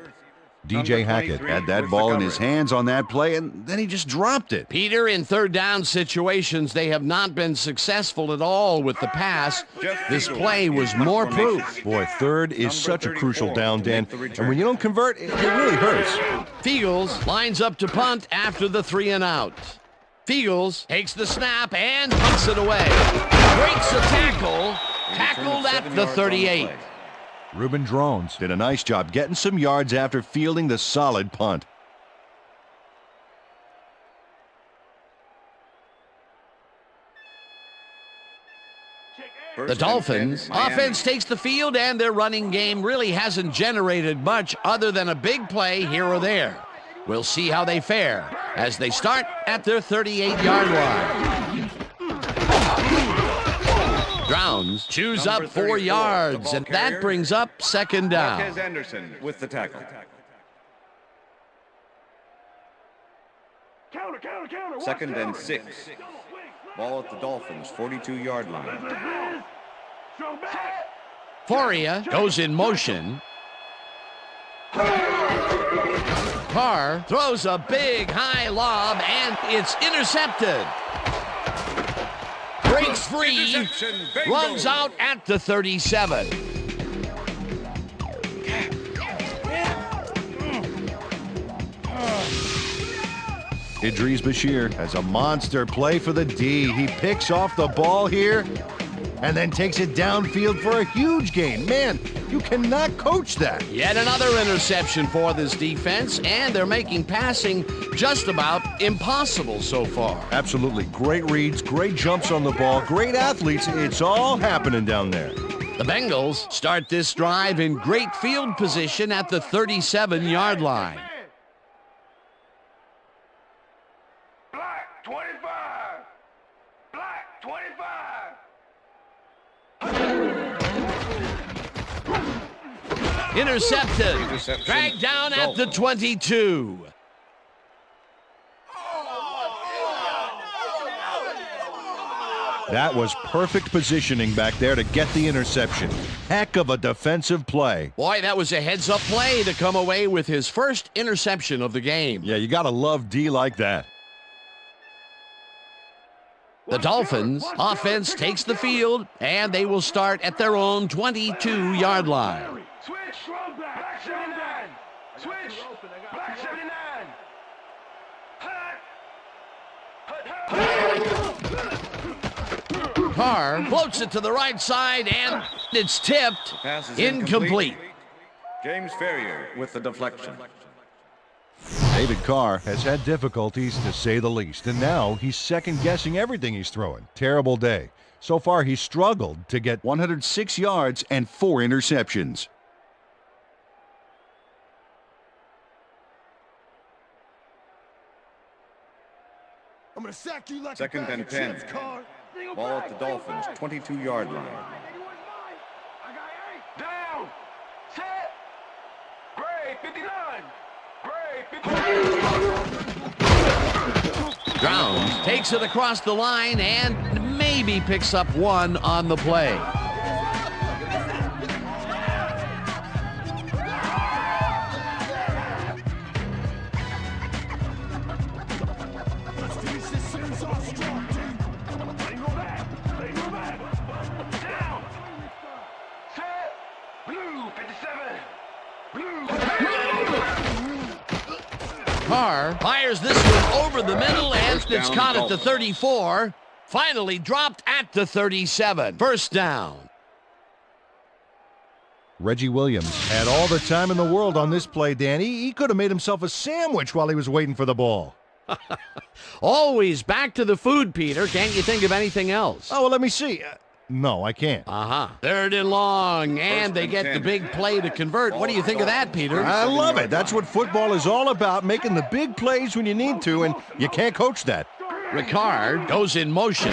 DJ Hackett had that ball in his hands on that play, and then he just dropped it. Peter, in third down situations, they have not been successful at all with the pass. This play was more proof. Boy, third is such a crucial down, Dan, and when you don't convert, it really hurts. Fiegels lines up to punt after the 3 and out. Fiegels takes the snap and punts it away. Breaks a tackle. Tackled at the 38. Ruben Drones did a nice job getting some yards after fielding the solid punt. The Dolphins offense takes the field, and their running game really hasn't generated much other than a big play here or there. We'll see how they fare as they start at their 38-yard line. Drowns chews up 4 yards, and that brings up second down. Marquez Anderson with the tackle. Second and 6. Ball at the Dolphins' 42-yard line. Foria goes in motion. Carr throws a big high lob, and it's intercepted. Breaks free, runs out at the 37. Idris Bashir has a monster play for the D. He picks off the ball here and then takes it downfield for a huge gain. Man, you cannot coach that. Yet another interception for this defense, and they're making passing just about impossible so far. Absolutely. Great reads, great jumps on the ball, great athletes. It's all happening down there. The Bengals start this drive in great field position at the 37-yard line. Black 25. Black 25. Intercepted. Dragged down at the 22. That was perfect positioning back there to get the interception. Heck of a defensive play. Boy, that was a heads-up play to come away with his first interception of the game. Yeah, you got to love D like that. The Dolphins offense takes the field, and they will start at their own 22-yard line. Switch. Black 79. Switch. Black 79. Carr floats it to the right side, and it's tipped. Pass is Incomplete. James Ferrier with the deflection. David Carr has had difficulties, to say the least, and now he's second-guessing everything he's throwing. Terrible day. So far, he's struggled to get 106 yards and 4 interceptions. I'm gonna sack you like Second and 10. Ball at the Dolphins' 22-yard line. Down. Set. Gray 59. Drowns takes it across the line and maybe picks up 1 on the play. Carr fires this one over the middle, and it's caught at the 34. Finally dropped at the 37. First down. Reggie Williams had all the time in the world on this play, Danny. He could have made himself a sandwich while he was waiting for the ball. Always back to the food, Peter. Can't you think of anything else? Oh, well, let me see. No, I can't. Third and long, and they get the big play to convert. What do you think of that, Peter? I love it. That's what football is all about, making the big plays when you need to, and you can't coach that. Ricard goes in motion.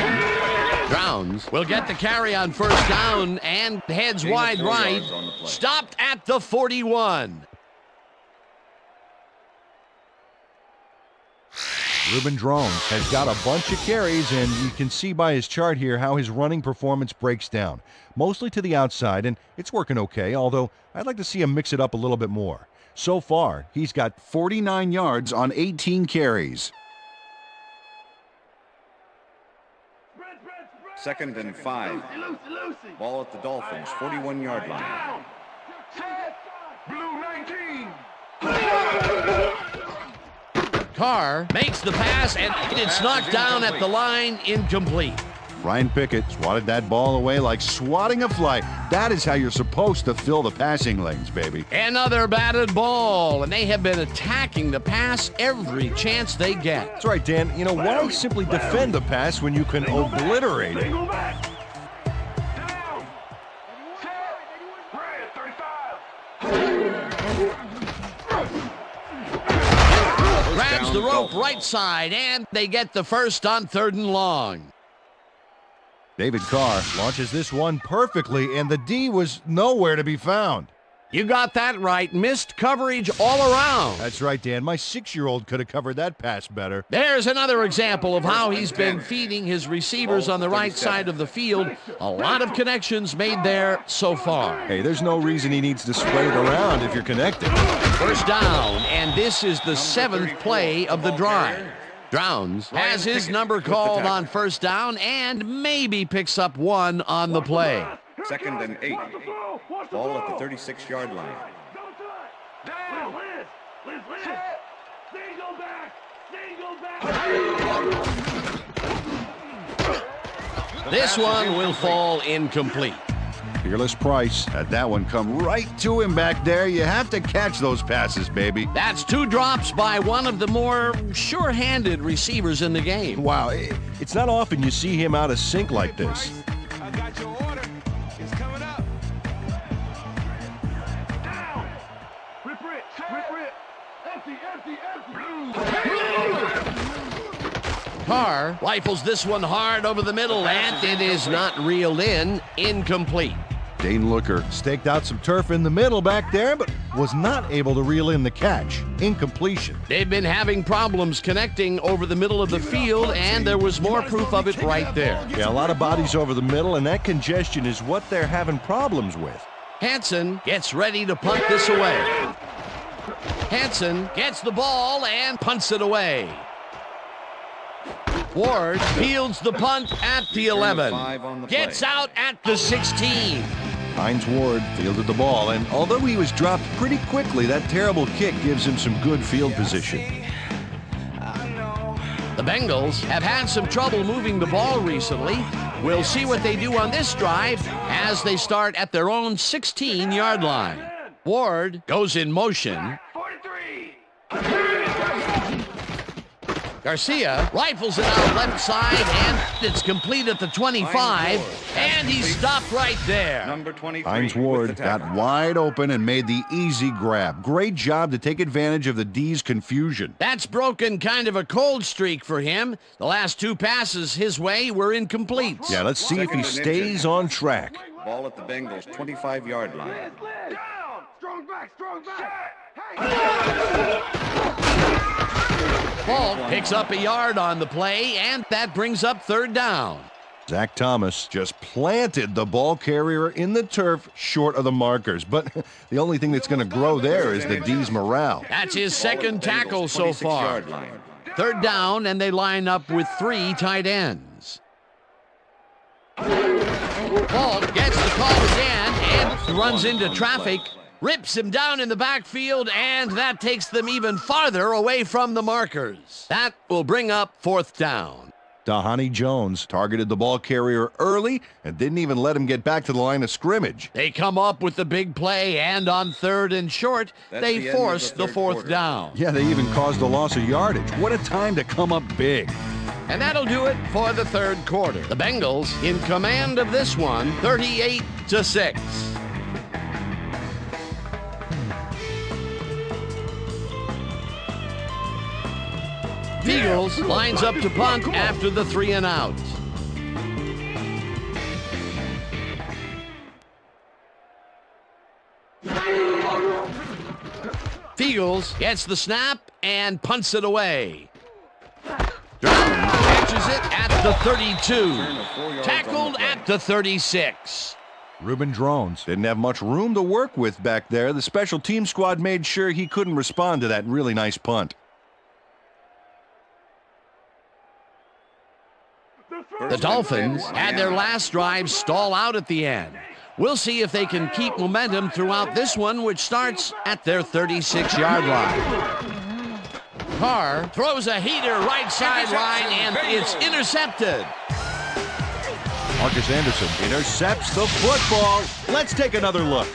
Browns will get the carry on first down and heads wide right. Stopped at the 41. Ruben Drones has got a bunch of carries, and you can see by his chart here how his running performance breaks down. Mostly to the outside, and it's working okay, although I'd like to see him mix it up a little bit more. So far, he's got 49 yards on 18 carries. 2nd and 5. Ball at the Dolphins, 41-yard line. Blue 19. Carr makes the pass, and it's knocked down at the line, incomplete. Ryan Pickett swatted that ball away like swatting a fly. That is how you're supposed to fill the passing lanes, baby. Another batted ball, and they have been attacking the pass every chance they get. That's right, Dan. You know, why simply defend the pass when you can obliterate it? Grabs the rope right side, and they get the first on 3rd and long. David Carr launches this one perfectly, and the D was nowhere to be found. You got that right. Missed coverage all around. That's right, Dan. My 6-year-old could have covered that pass better. There's another example of how he's been feeding his receivers on the right side of the field. A lot of connections made there so far. Hey, there's no reason he needs to spread it around if you're connected. First down, and this is the 7th play of the drive. Drowns has his number called on first down and maybe picks up one on the play. 2nd and 8. Ball at the 36-yard line. Down. Single back. This one will fall incomplete. Fearless Price had that one come right to him back there. You have to catch those passes, baby. That's 2 drops by one of the more sure-handed receivers in the game. Wow, it's not often you see him out of sync like this. I got your order. It's coming up. Down. Rip. Empty. Carr rifles this one hard over the middle, and it is not reeled in. Incomplete. Dane Looker staked out some turf in the middle back there, but was not able to reel in the catch. Incompletion. They've been having problems connecting over the middle of the field, and there was more proof of it right there. Yeah, a lot of bodies over the middle, and that congestion is what they're having problems with. Hansen gets ready to punt this away. Hansen gets the ball and punts it away. Ward fields the punt at the 11. Gets out at the 16. Hines Ward fielded the ball, and although he was dropped pretty quickly, that terrible kick gives him some good field position. The Bengals have had some trouble moving the ball recently. We'll see what they do on this drive as they start at their own 16-yard line. Ward goes in motion. 43. Garcia rifles it out left side, and it's complete at the 25, and he's stopped right there. Number 23. Hines Ward got wide open and made the easy grab. Great job to take advantage of the D's confusion. That's broken kind of a cold streak for him. The last 2 passes his way were incomplete. Yeah, let's see if he stays on track. Ball at the Bengals' 25-yard line. Down. Strong back. Ball picks up a yard on the play, and that brings up 3rd down. Zach Thomas just planted the ball carrier in the turf short of the markers, but the only thing that's going to grow there is the D's morale. That's his 2nd tackle so far. 3rd down, and they line up with 3 tight ends. Ball gets the call again and runs into traffic. rips him down in the backfield, and that takes them even farther away from the markers. That will bring up 4th down. Dahani Jones targeted the ball carrier early and didn't even let him get back to the line of scrimmage. They come up with the big play, and on 3rd and short, they force the 4th down. Yeah, they even caused a loss of yardage. What a time to come up big. And that'll do it for the 3rd quarter. The Bengals in command of this one, 38-6. Eagles lines up to punt after the 3 and out. Eagles gets the snap and punts it away. Catches it at the 32. Tackled at the 36. Reuben Drones didn't have much room to work with back there. The special team squad made sure he couldn't respond to that really nice punt. The Dolphins had their last drive stall out at the end. We'll see if they can keep momentum throughout this one, which starts at their 36-yard line. Carr throws a heater right sideline, and it's intercepted. Marcus Anderson intercepts the football. Let's take another look.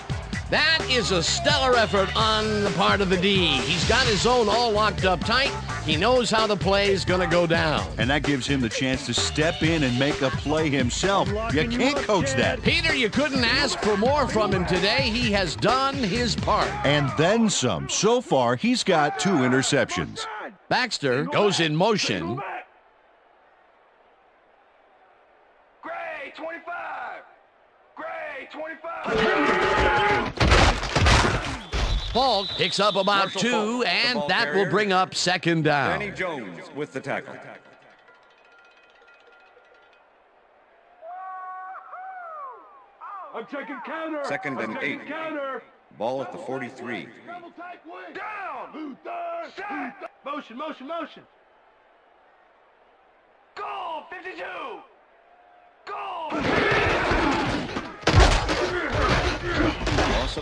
That is a stellar effort on the part of the D. He's got his zone all locked up tight. He knows how the play is going to go down. And that gives him the chance to step in and make a play himself. You can't coach that. Peter, you couldn't ask for more from him today. He has done his part. And then some. So far, he's got 2 interceptions. Baxter goes in motion. Gray, 25. Gray, 25. Falk picks up about 2, and that will bring up 2nd down. Danny Jones with the tackle. I'm checking counter. 2nd and 8. Counter. Ball at the 43. Down. Motion, motion, motion. Goal, 52. Goal.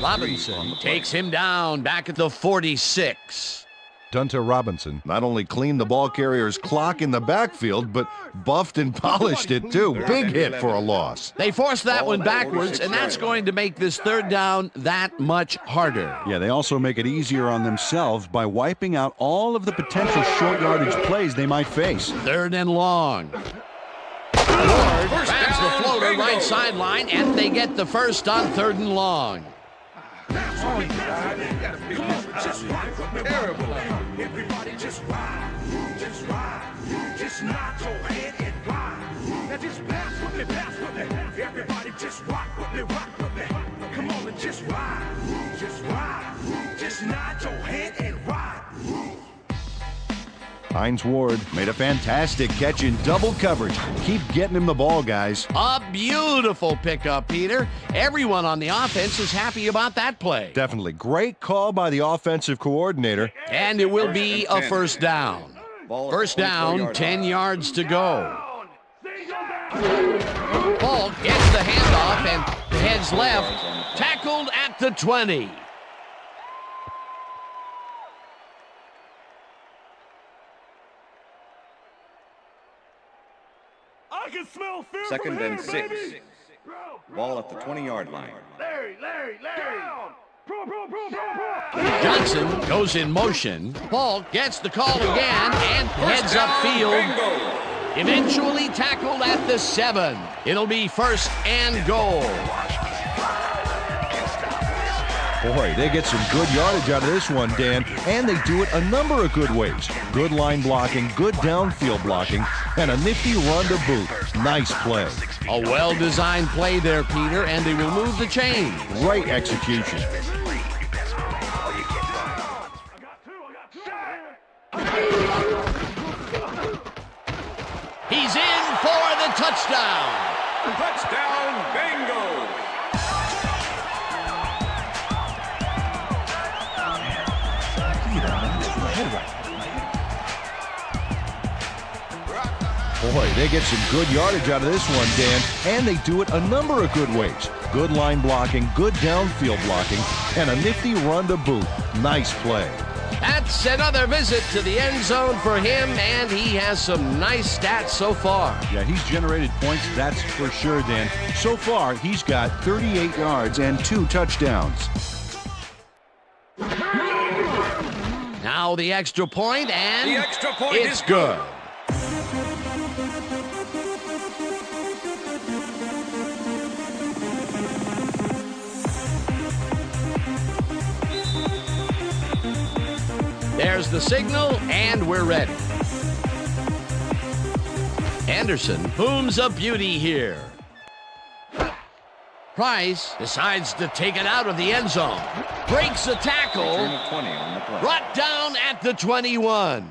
Robinson takes him down back at the 46. Dunta Robinson not only cleaned the ball carrier's clock in the backfield, but buffed and polished it too. Big hit for a loss. They forced that one backwards, and that's going to make this 3rd down that much harder. Yeah, they also make it easier on themselves by wiping out all of the potential short yardage plays they might face. 3rd and long. Ward grabs the floater right sideline, and they get the first on 3rd and long. Everybody just ride, just nod your head and ride. Now just pass with me. Everybody just rock with me. Come on and just ride, just nod your head and ride. Hines Ward made a fantastic catch in double coverage. Keep getting him the ball, guys. A beautiful pickup, Peter. Everyone on the offense is happy about that play. Definitely. Great call by the offensive coordinator. And it will be a 1st down. 1st down, 10 yards to go. Falk gets the handoff and heads left. Tackled at the 20. I can smell fear. 2nd and 6. Ball at the 20-yard line. Larry. Down. Johnson goes in motion. Falk gets the call again and heads upfield. Eventually tackled at the 7. It'll be 1st and goal. Boy, they get some good yardage out of this one, Dan, and they do it a number of good ways. Good line blocking, good downfield blocking, and a nifty run to boot. Nice play. A well-designed play there, Peter, and they will move the chain. Great execution. He's in for the touchdown. Touchdown, Bengals. Boy, they get some good yardage out of this one, Dan, and they do it a number of good ways. Good line blocking, good downfield blocking, and a nifty run to boot. Nice play. That's another visit to the end zone for him, and he has some nice stats so far. Yeah, he's generated points, that's for sure, Dan. So far, he's got 38 yards and 2 touchdowns. Now the extra point, and The extra point it's is good. There's the signal, and we're ready. Anderson booms a beauty here. Price decides to take it out of the end zone. Breaks a tackle. Return of 20 on the play. Brought down at the 21.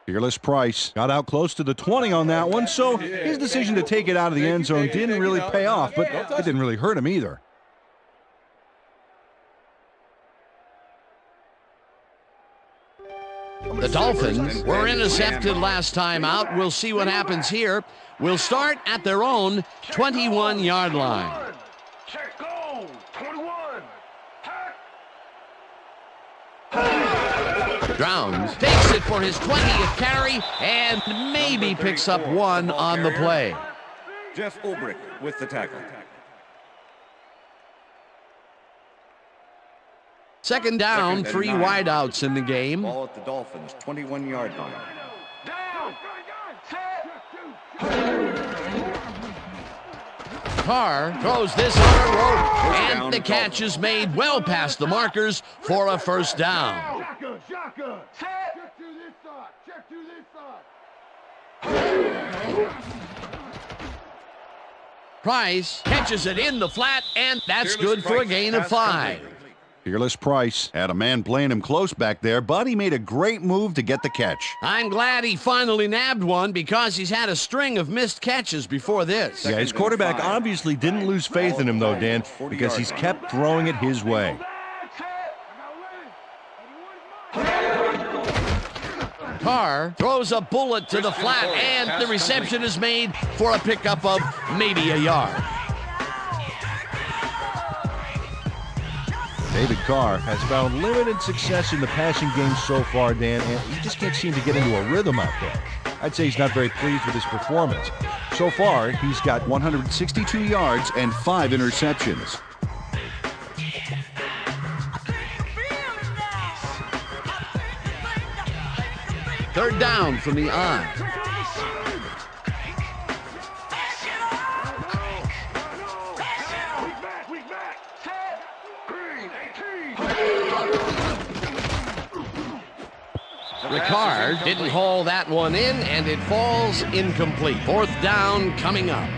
Fearless Price got out close to the 20 on that one, so his decision to take it out of the end zone didn't really pay off, but it didn't really hurt him either. The Dolphins were intercepted last time out. We'll see what happens here. We'll start at their own 21-yard line. Check go. 21. Drowns takes it for his 20th carry and maybe picks up one on the play. Jeff Ulbrich with the tackle. Second down, 3 wideouts in the game. Ball at the Dolphins' 21-yard line. Down. Carr throws this on a rope, and the catch is made well past the markers for a first down. Shotgun, shotgun. Check to this side. Check to this side. Price catches it in the flat, and that's good for a gain of 5. Fearless Price had a man playing him close back there, but he made a great move to get the catch. I'm glad he finally nabbed one because he's had a string of missed catches before this. Yeah, his quarterback obviously didn't lose faith in him, though, Dan, because he's kept throwing it his way. Carr throws a bullet to the flat, and the reception is made for a pickup of maybe a yard. David Carr has found limited success in the passing game so far, Dan, and he just can't seem to get into a rhythm out there. I'd say he's not very pleased with his performance. So far, he's got 162 yards and 5 interceptions. Third down from the eye. Ricard didn't haul that one in, and it falls incomplete. Fourth down coming up.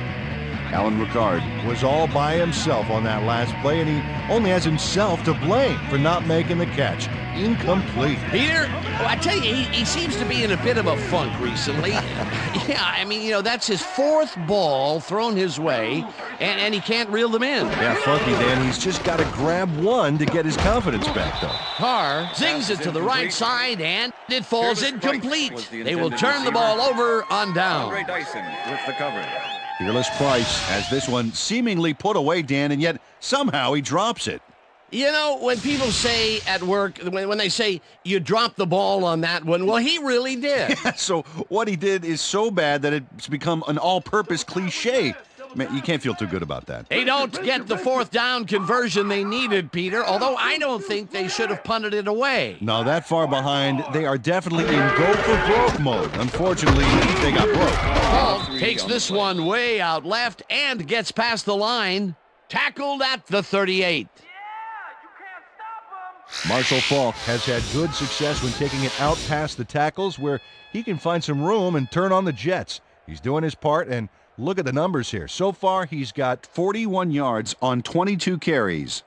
Alan Ricard was all by himself on that last play, and he only has himself to blame for not making the catch. Incomplete. Peter, well, I tell you, he seems to be in a bit of a funk recently. Yeah, I mean, you know, that's his 4th ball thrown his way, and he can't reel them in. Yeah, funky, Dan. He's just got to grab one to get his confidence back, though. Carr zings it to the right side, and it falls incomplete. They will turn the ball over on down. Andre Dyson with the coverage. Fearless Price has this one seemingly put away, Dan, and yet somehow he drops it. You know, when people say at work, when they say you dropped the ball on that one, well, he really did. Yeah, so what he did is so bad that it's become an all-purpose cliche. Man, you can't feel too good about that. They don't get the 4th down conversion they needed, Peter, although I don't think they should have punted it away. No, that far behind, they are definitely in go-for-broke mode. Unfortunately, they got broke. Paul takes this one way out left and gets past the line. Tackled at the 38. Marshall Faulk has had good success when taking it out past the tackles where he can find some room and turn on the Jets. He's doing his part, and look at the numbers here. So far, he's got 41 yards on 22 carries.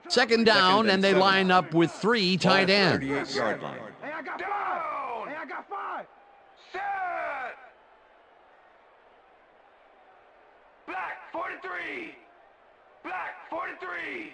Second down, and they line up with 3 tight ends. 38-yard line. Hey, I got 5. Hey, I got 5. Set. Black 43. Black 43.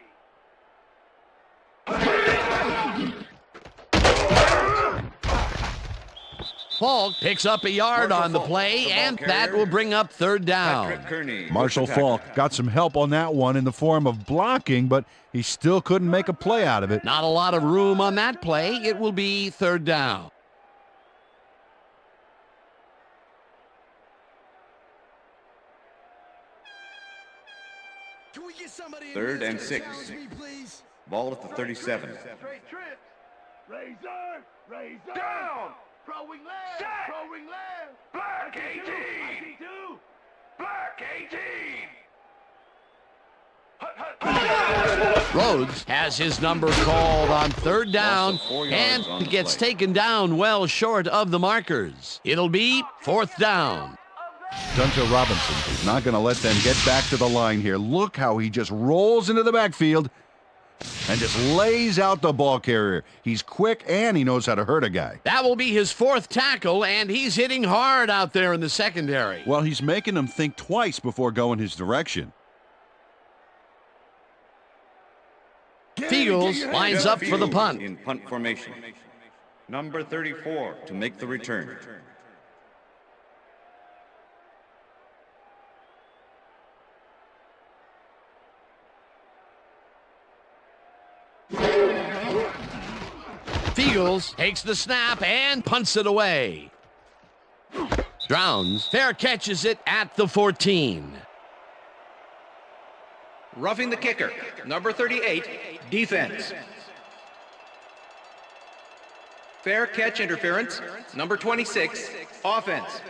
Falk picks up a yard on the play, and that will bring up third down. Marshall Falk got some help on that one in the form of blocking, but he still couldn't make a play out of it. Not a lot of room on that play. It will be third down. Third and 6. Ball at the 37. Straight trips. Razor. Down. Throwing left. Throwing left. Black 18. Black 18. Rhodes has his number called on third down, and he gets taken down well short of the markers. It'll be fourth down. Dunto Robinson is not going to let them get back to the line here. Look how he just rolls into the backfield and just lays out the ball carrier. He's quick and he knows how to hurt a guy. That will be his fourth tackle, and he's hitting hard out there in the secondary. Well, he's making them think twice before going his direction. Fields lines up for the punt. In punt formation. Number 34 to make the return. Fields takes the snap and punts it away. Drowns fair catches it at the 14. Roughing the kicker, number 38, defense. Fair catch interference, number 26, offense.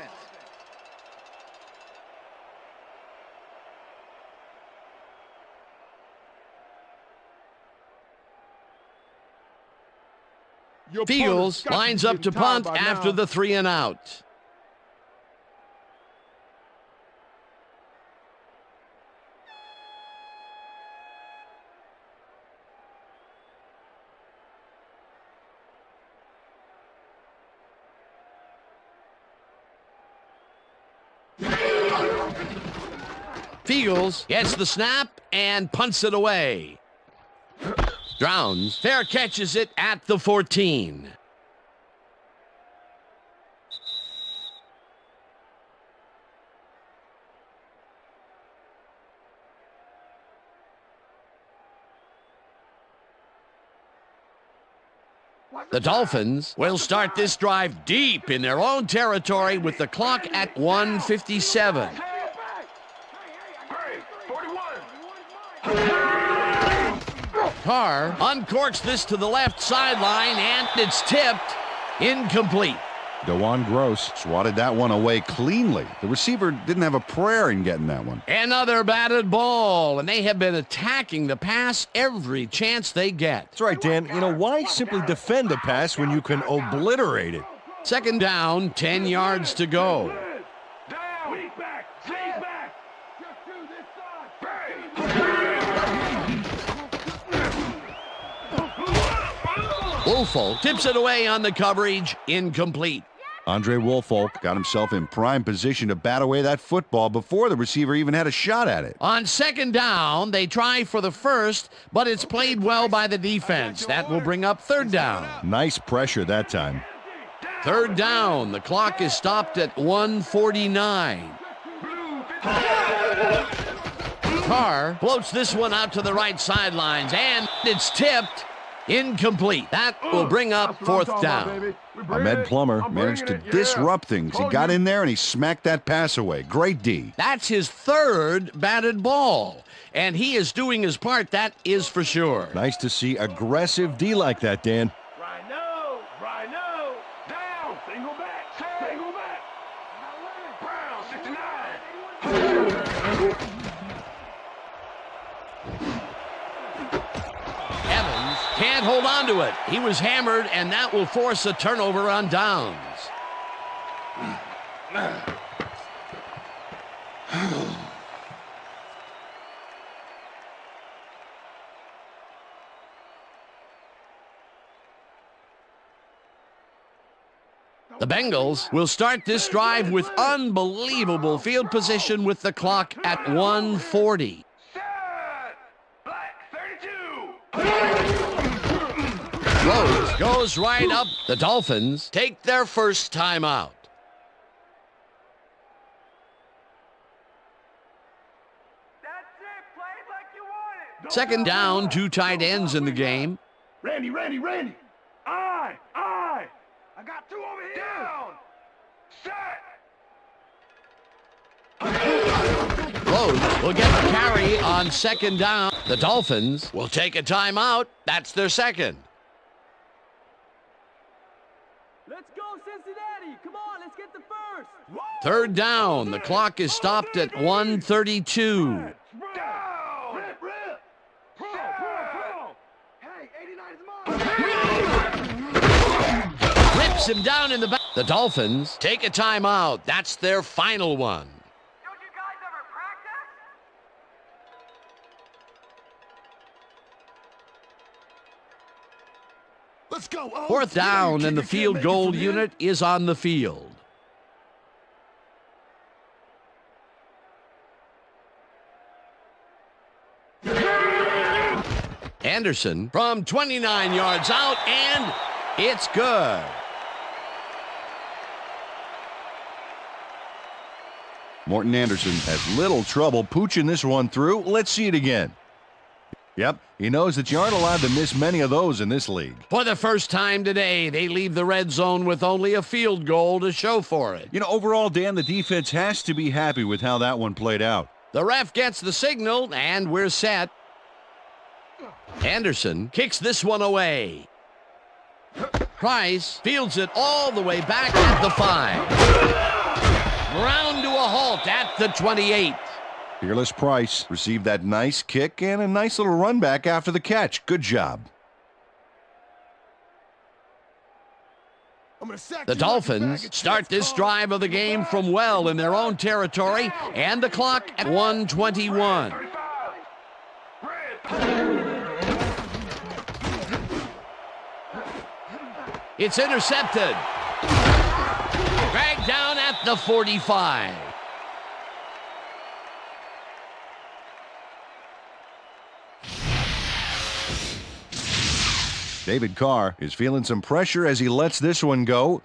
Fields lines up to punt after the 3 and out. Fields gets the snap and punts it away. Drowns fair catches it at the 14. The Dolphins will start this drive deep in their own territory with the clock at 1:57. Carr uncorks this to the left sideline, and it's tipped incomplete. DeJuan Gross swatted that one away cleanly. The receiver didn't have a prayer in getting that one. Another batted ball, and they have been attacking the pass every chance they get. That's right, Dan. You know, why simply defend the pass when you can obliterate it? Second down, 10 yards to go. Woolfolk tips it away on the coverage, incomplete. Andre Woolfolk got himself in prime position to bat away that football before the receiver even had a shot at it. On second down, they try for the first, but it's played well by the defense. That will bring up third down. Nice pressure that time. Third down, the clock is stopped at 1:49. Carr floats this one out to the right sidelines, and it's tipped. Incomplete. That will bring up fourth down. Ahmed Plummer managed to disrupt things. He got in there and he smacked that pass away. Great D. That's his third batted ball, and he is doing his part, that is for sure. Nice to see aggressive D like that, Dan. Rhino, down, single back, Brown, 69. Can't hold on to it. He was hammered, and that will force a turnover on downs. The Bengals will start this drive with unbelievable field position with the clock at 1:40. Throws, goes right up. The Dolphins take their first timeout. Second down, 2 tight ends in the game. Randy. I got 2 over here. Down. Set. Rhodes will get the carry on second down. The Dolphins will take a timeout. That's their second. Let's go, Cincinnati. Come on, let's get the first. Third down. The clock is stopped at 1:32. Rips him down in the back. The Dolphins take a timeout. That's their final one. Don't you guys ever practice? Let's go. Oh, Fourth down, and the field goal unit is on the field. Anderson from 29 yards out, and it's good. Morton Anderson has little trouble pooching this one through. Let's see it again. Yep, he knows that you aren't allowed to miss many of those in this league. For the first time today, they leave the red zone with only a field goal to show for it. You know, overall, Dan, the defense has to be happy with how that one played out. The ref gets the signal, and we're set. Anderson kicks this one away. Price fields it all the way back at the 5. Ground to a halt at the 28. Fearless Price received that nice kick and a nice little run back after the catch. Good job. The Dolphins start this drive of the game from well in their own territory, and the clock at 1:21. It's intercepted. Dragged down at the 45. David Carr is feeling some pressure as he lets this one go,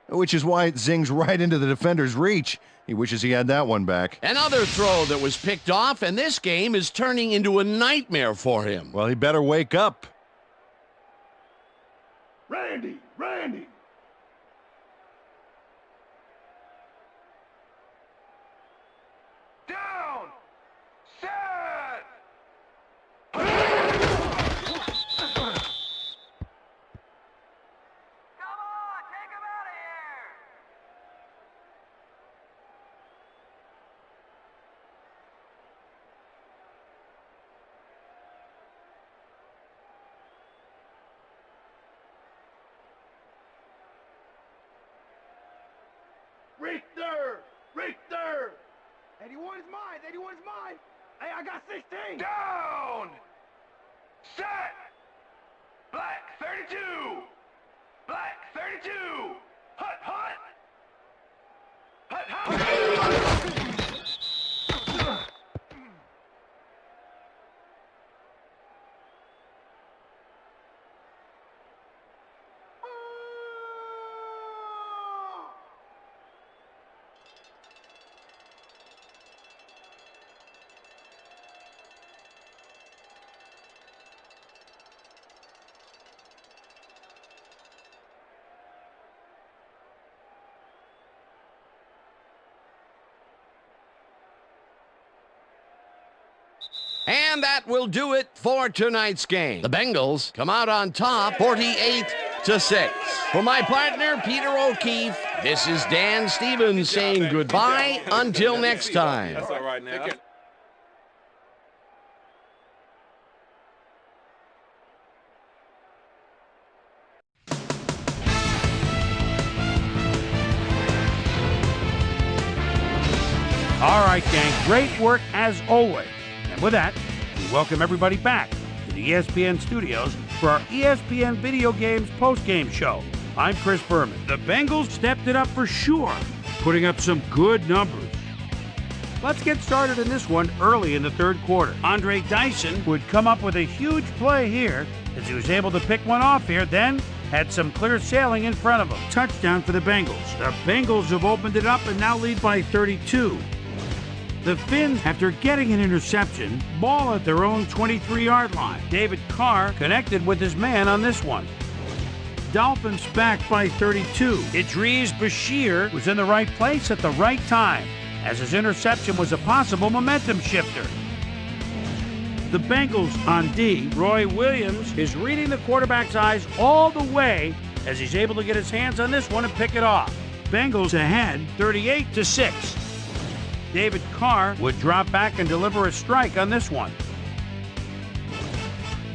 which is why it zings right into the defender's reach. He wishes he had that one back. Another throw that was picked off, and this game is turning into a nightmare for him. Well, he better wake up. Randy. Down. Set. Come on, take him out of here. Richter. 81 is mine. Hey, I got 16. Down. Set. Black 32. Hut. And that will do it for tonight's game. The Bengals come out on top 48-6. For my partner, Peter O'Keefe, this is Dan Stevens saying goodbye until next time. That's all right now. All right, gang, great work as always. And with that, we welcome everybody back to the ESPN studios for our ESPN Video Games post-game show. I'm Chris Berman. The Bengals stepped it up for sure, putting up some good numbers. Let's get started in this one early in the third quarter. Andre Dyson would come up with a huge play here as he was able to pick one off here, then had some clear sailing in front of him. Touchdown for the Bengals. The Bengals have opened it up and now lead by 32. The Finns, after getting an interception, ball at their own 23-yard line. David Carr connected with his man on this one. Dolphins back by 32. Idris Bashir was in the right place at the right time, as his interception was a possible momentum shifter. The Bengals on D. Roy Williams is reading the quarterback's eyes all the way as he's able to get his hands on this one and pick it off. Bengals ahead 38-6. David Carr would drop back and deliver a strike on this one.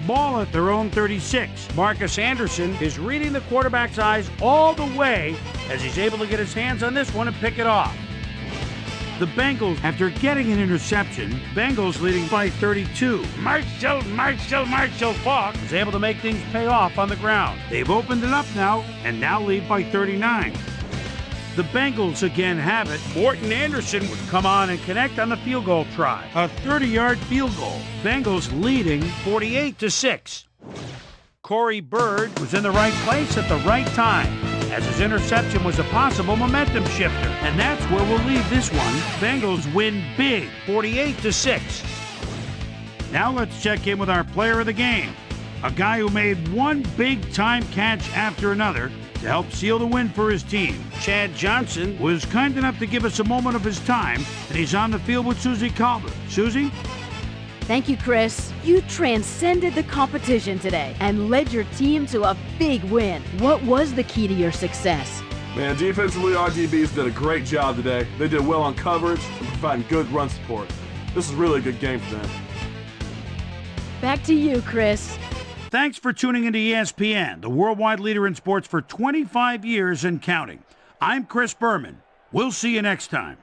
Ball at their own 36. Marcus Anderson is reading the quarterback's eyes all the way as he's able to get his hands on this one and pick it off. The Bengals, after getting an interception, Bengals leading by 32. Marshall Faulk is able to make things pay off on the ground. They've opened it up now and now lead by 39. The Bengals again have it. Morton Anderson would come on and connect on the field goal try. A 30-yard field goal. Bengals leading 48-6. Corey Bird was in the right place at the right time, as his interception was a possible momentum shifter. And that's where we'll leave this one. Bengals win big, 48-6. Now let's check in with our player of the game, a guy who made one big-time catch after another to help seal the win for his team. Chad Johnson was kind enough to give us a moment of his time, and he's on the field with Susie Calder. Susie? Thank you, Chris. You transcended the competition today and led your team to a big win. What was the key to your success? Man, defensively, our DBs did a great job today. They did well on coverage and providing good run support. This is really a good game for them. Back to you, Chris. Thanks for tuning into ESPN, the worldwide leader in sports for 25 years and counting. I'm Chris Berman. We'll see you next time.